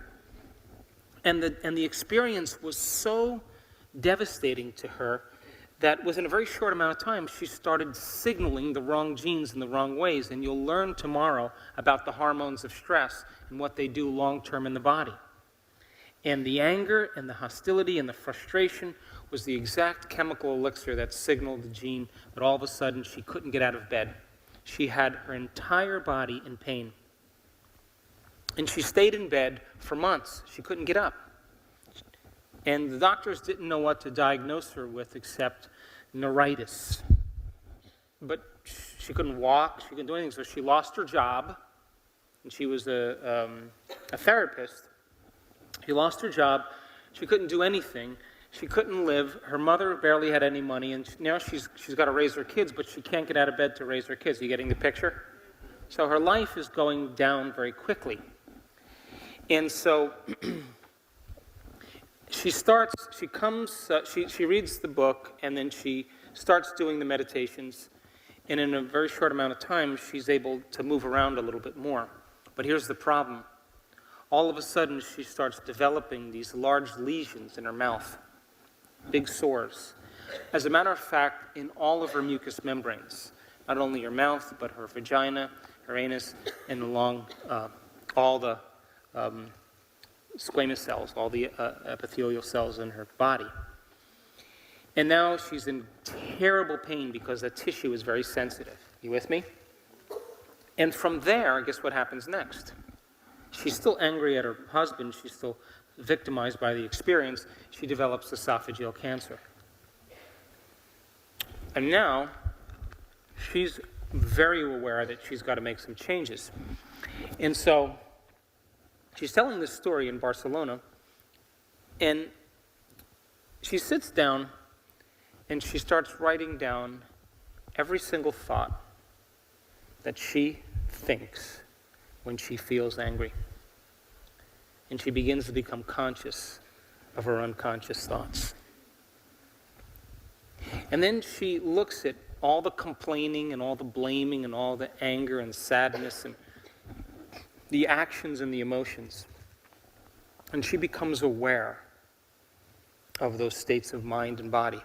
And the experience was so devastating to her that within a very short amount of time, she started signaling the wrong genes in the wrong ways. And you'll learn tomorrow about the hormones of stress and what they do long-term in the body. And the anger and the hostility and the frustration was the exact chemical elixir that signaled the gene that all of a sudden she couldn't get out of bed. She had her entire body in pain. And she stayed in bed for months. She couldn't get up. And the doctors didn't know what to diagnose her with except neuritis. But she couldn't walk, she couldn't do anything, so she lost her job. And she was a therapist. She lost her job. She couldn't do anything. She couldn't live. Her mother barely had any money, and now she's got to raise her kids, but she can't get out of bed to raise her kids. Are you getting the picture? So her life is going down very quickly. And so she reads the book, and then she starts doing the meditations, and in a very short amount of time, she's able to move around a little bit more. But here's the problem. All of a sudden, she starts developing these large lesions in her mouth, big sores. As a matter of fact, in all of her mucous membranes, not only her mouth, but her vagina, her anus, and along all the squamous cells, all the epithelial cells in her body. And now she's in terrible pain because that tissue is very sensitive. You with me? And from there, guess what happens next? She's still angry at her husband. She's still victimized by the experience. She develops esophageal cancer. And now, she's very aware that she's got to make some changes. And so, she's telling this story in Barcelona, and she sits down and she starts writing down every single thought that she thinks when she feels angry. And she begins to become conscious of her unconscious thoughts. And then she looks at all the complaining and all the blaming and all the anger and sadness and the actions and the emotions. And she becomes aware of those states of mind and body.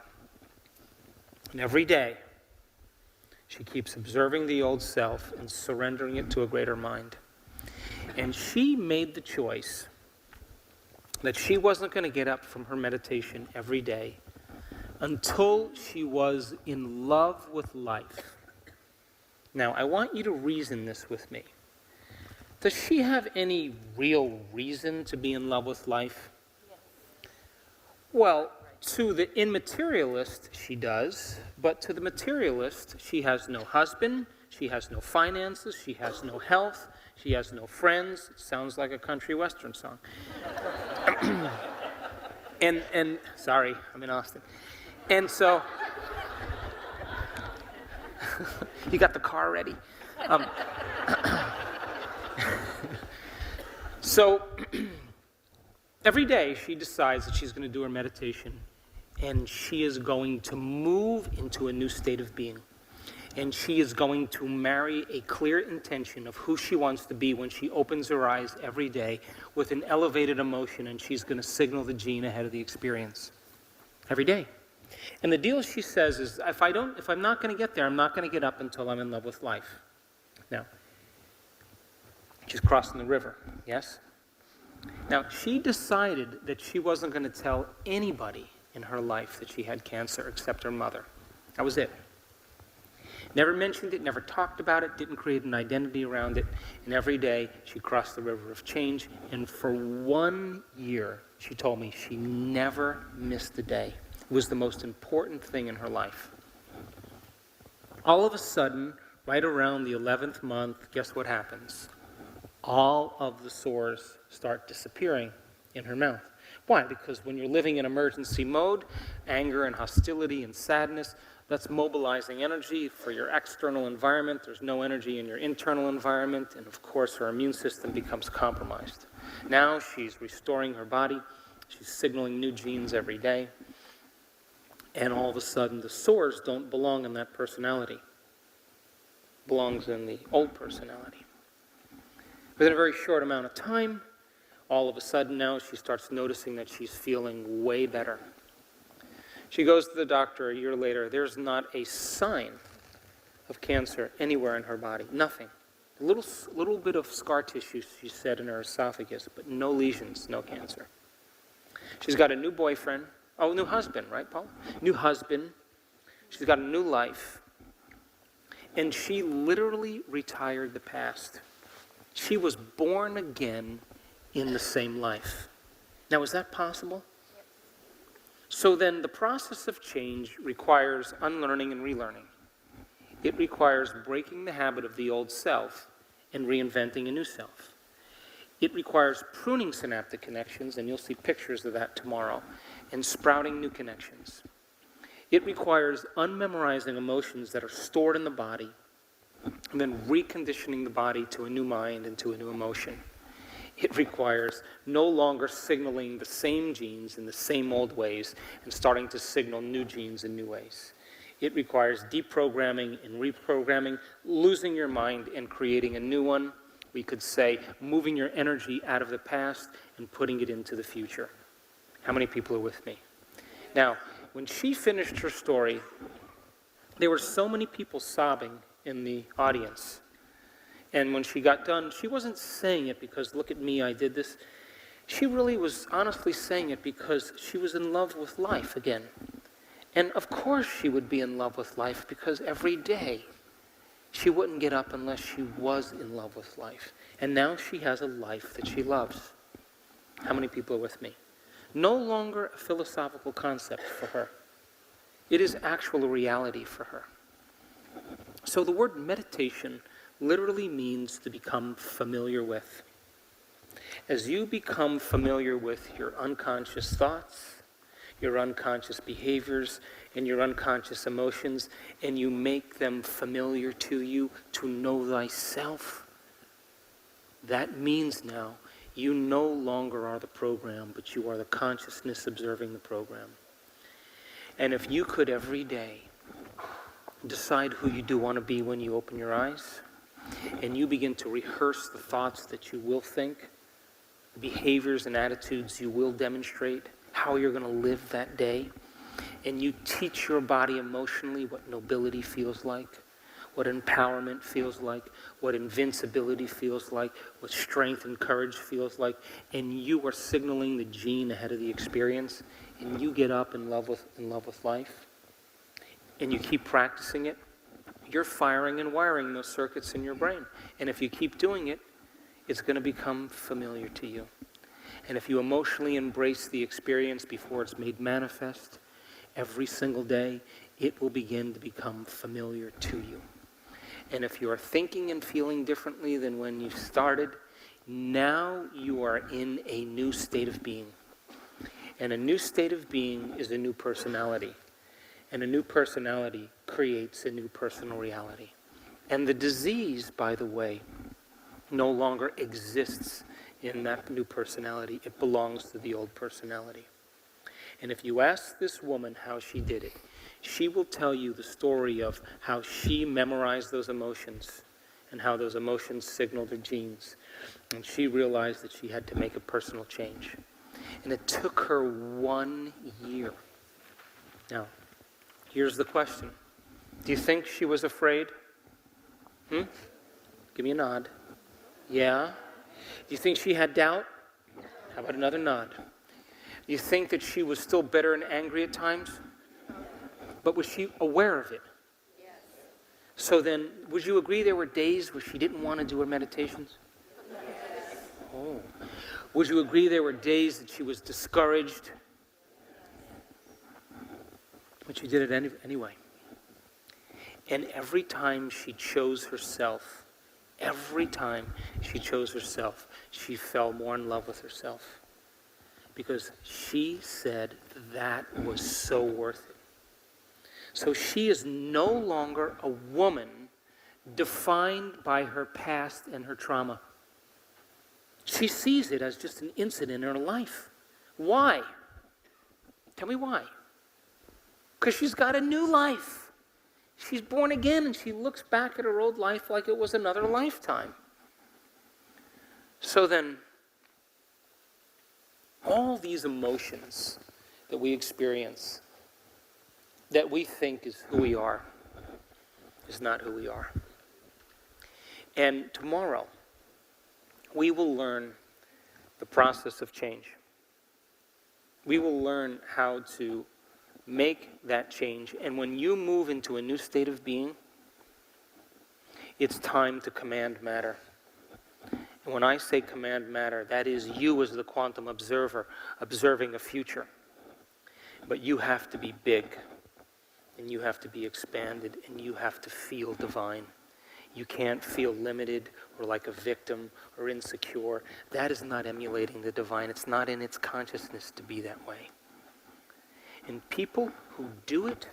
And every day, she keeps observing the old self and surrendering it to a greater mind. And she made the choice that she wasn't going to get up from her meditation every day until she was in love with life. Now, I want you to reason this with me. Does she have any real reason to be in love with life? Well, to the immaterialist, she does, but to the materialist, she has no husband, she has no finances, she has no health, she has no friends. It sounds like a country western song. and sorry, I'm in Austin. And so, you got the car ready? So, every day she decides that she's going to do her meditation, and she is going to move into a new state of being. And she is going to marry a clear intention of who she wants to be when she opens her eyes every day with an elevated emotion, and she's going to signal the gene ahead of the experience. Every day. And the deal, she says, is if I'm not going to get there, I'm not going to get up until I'm in love with life. Now, she's crossing the river, yes? Now, she decided that she wasn't going to tell anybody in her life that she had cancer except her mother. That was it. Never mentioned it, never talked about it, didn't create an identity around it. And every day she crossed the river of change. And for 1 year, she told me she never missed a day. It was the most important thing in her life. All of a sudden, right around the 11th month, guess what happens? All of the sores start disappearing in her mouth. Why? Because when you're living in emergency mode, anger and hostility and sadness, that's mobilizing energy for your external environment. There's no energy in your internal environment, and of course her immune system becomes compromised. Now she's restoring her body. She's signaling new genes every day. And all of a sudden, the sores don't belong in that personality. It belongs in the old personality. Within a very short amount of time, all of a sudden now she starts noticing that she's feeling way better. She goes to the doctor a year later. There's not a sign of cancer anywhere in her body. Nothing. A little bit of scar tissue, she said, in her esophagus, but no lesions, no cancer. She's got a new boyfriend. Oh, new husband, right, Paul? New husband. She's got a new life. And she literally retired the past. She was born again in the same life. Now, is that possible? Yep. So then the process of change requires unlearning and relearning. It requires breaking the habit of the old self and reinventing a new self. It requires pruning synaptic connections, and you'll see pictures of that tomorrow, and sprouting new connections. It requires unmemorizing emotions that are stored in the body, and then reconditioning the body to a new mind and to a new emotion. It requires no longer signaling the same genes in the same old ways and starting to signal new genes in new ways. It requires deprogramming and reprogramming, losing your mind and creating a new one. We could say moving your energy out of the past and putting it into the future. How many people are with me? Now, when she finished her story, there were so many people sobbing in the audience. And when she got done, she wasn't saying it because, look at me, I did this. She really was honestly saying it because she was in love with life again. And of course she would be in love with life because every day she wouldn't get up unless she was in love with life. And now she has a life that she loves. How many people are with me? No longer a philosophical concept for her. It is actual reality for her. So the word meditation literally means to become familiar with. As you become familiar with your unconscious thoughts, your unconscious behaviors, and your unconscious emotions, and you make them familiar to you to know thyself, that means now you no longer are the program, but you are the consciousness observing the program. And if you could every day decide who you do want to be when you open your eyes, and you begin to rehearse the thoughts that you will think, the behaviors and attitudes you will demonstrate, how you're going to live that day, and you teach your body emotionally what nobility feels like, what empowerment feels like, what invincibility feels like, what strength and courage feels like, and you are signaling the gene ahead of the experience, and you get up in love with life, and you keep practicing it, you're firing and wiring those circuits in your brain. And if you keep doing it, it's going to become familiar to you. And if you emotionally embrace the experience before it's made manifest, every single day, it will begin to become familiar to you. And if you are thinking and feeling differently than when you started, now you are in a new state of being. And a new state of being is a new personality. And a new personality creates a new personal reality. And the disease, by the way, no longer exists in that new personality. It belongs to the old personality. And if you ask this woman how she did it, she will tell you the story of how she memorized those emotions and how those emotions signaled her genes. And she realized that she had to make a personal change. And it took her 1 year. Now, here's the question. Do you think she was afraid? Give me a nod. Yeah? Do you think she had doubt? How about another nod? Do you think that she was still bitter and angry at times? But was she aware of it? Yes. So then, would you agree there were days where she didn't want to do her meditations? Yes. Oh. Would you agree there were days that she was discouraged? But she did it anyway. And every time she chose herself, she fell more in love with herself. Because she said that was so worth it. So she is no longer a woman defined by her past and her trauma. She sees it as just an incident in her life. Why? Tell me why. Because she's got a new life. She's born again, and she looks back at her old life like it was another lifetime. So then, all these emotions that we experience, that we think is who we are, is not who we are. And tomorrow, we will learn the process of change. We will learn how to make that change. And when you move into a new state of being, it's time to command matter. And when I say command matter, that is you as the quantum observer observing a future. But you have to be big, and you have to be expanded, and you have to feel divine. You can't feel limited or like a victim or insecure. That is not emulating the divine. It's not in its consciousness to be that way. And people who do it,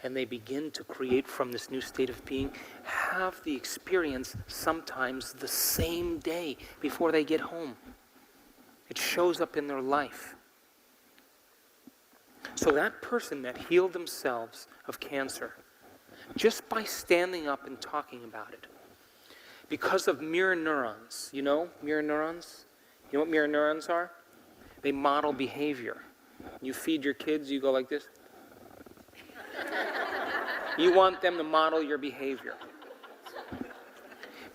and they begin to create from this new state of being, have the experience sometimes the same day before they get home. It shows up in their life. So that person that healed themselves of cancer, just by standing up and talking about it, because of mirror neurons. You know mirror neurons? You know what mirror neurons are? They model behavior. You feed your kids, you go like this. You want them to model your behavior.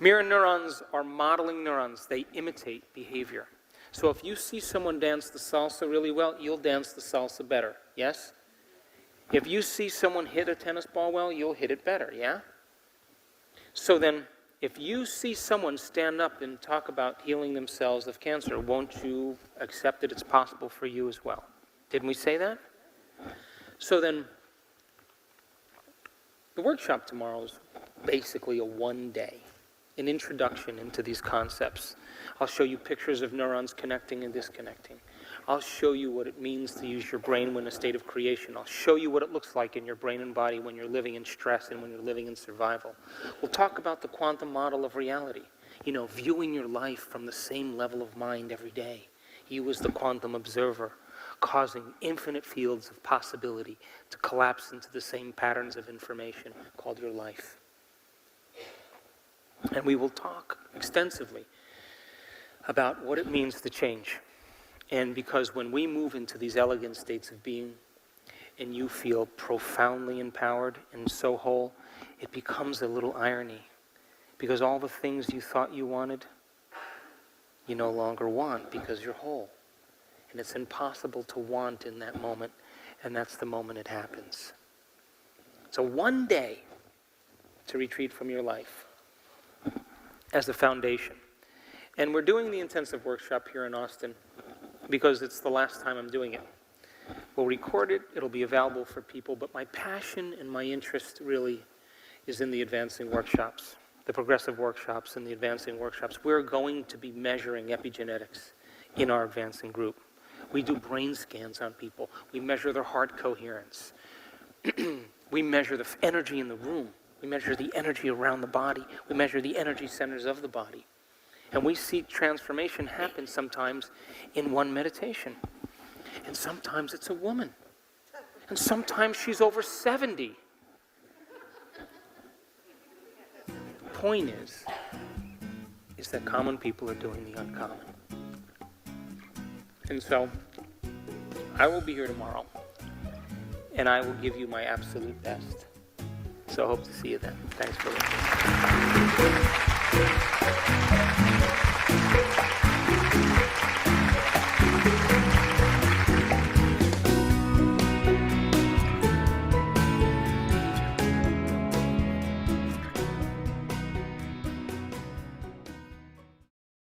Mirror neurons are modeling neurons. They imitate behavior. So if you see someone dance the salsa really well, you'll dance the salsa better, yes? If you see someone hit a tennis ball well, you'll hit it better, yeah? So then, if you see someone stand up and talk about healing themselves of cancer, won't you accept that it's possible for you as well? Didn't we say that? So then, the workshop tomorrow is basically a one-day, an introduction into these concepts. I'll show you pictures of neurons connecting and disconnecting. I'll show you what it means to use your brain when in a state of creation. I'll show you what it looks like in your brain and body when you're living in stress and when you're living in survival. We'll talk about the quantum model of reality. You know, viewing your life from the same level of mind every day. You as the quantum observer, causing infinite fields of possibility to collapse into the same patterns of information called your life. And we will talk extensively about what it means to change. And because when we move into these elegant states of being, and you feel profoundly empowered and so whole, it becomes a little irony. Because all the things you thought you wanted, you no longer want because you're whole. And it's impossible to want in that moment, and that's the moment it happens. So one day to retreat from your life as a foundation. And we're doing the intensive workshop here in Austin because it's the last time I'm doing it. We'll record it, it'll be available for people, but my passion and my interest really is in the advancing workshops, the progressive workshops and the advancing workshops. We're going to be measuring epigenetics in our advancing group. We do brain scans on people. We measure their heart coherence. We measure the energy in the room. We measure the energy around the body. We measure the energy centers of the body. And we see transformation happen sometimes in one meditation. And sometimes it's a woman. And sometimes she's over 70. Point is that common people are doing the uncommon. And so, I will be here tomorrow, and I will give you my absolute best. So I hope to see you then. Thanks for listening.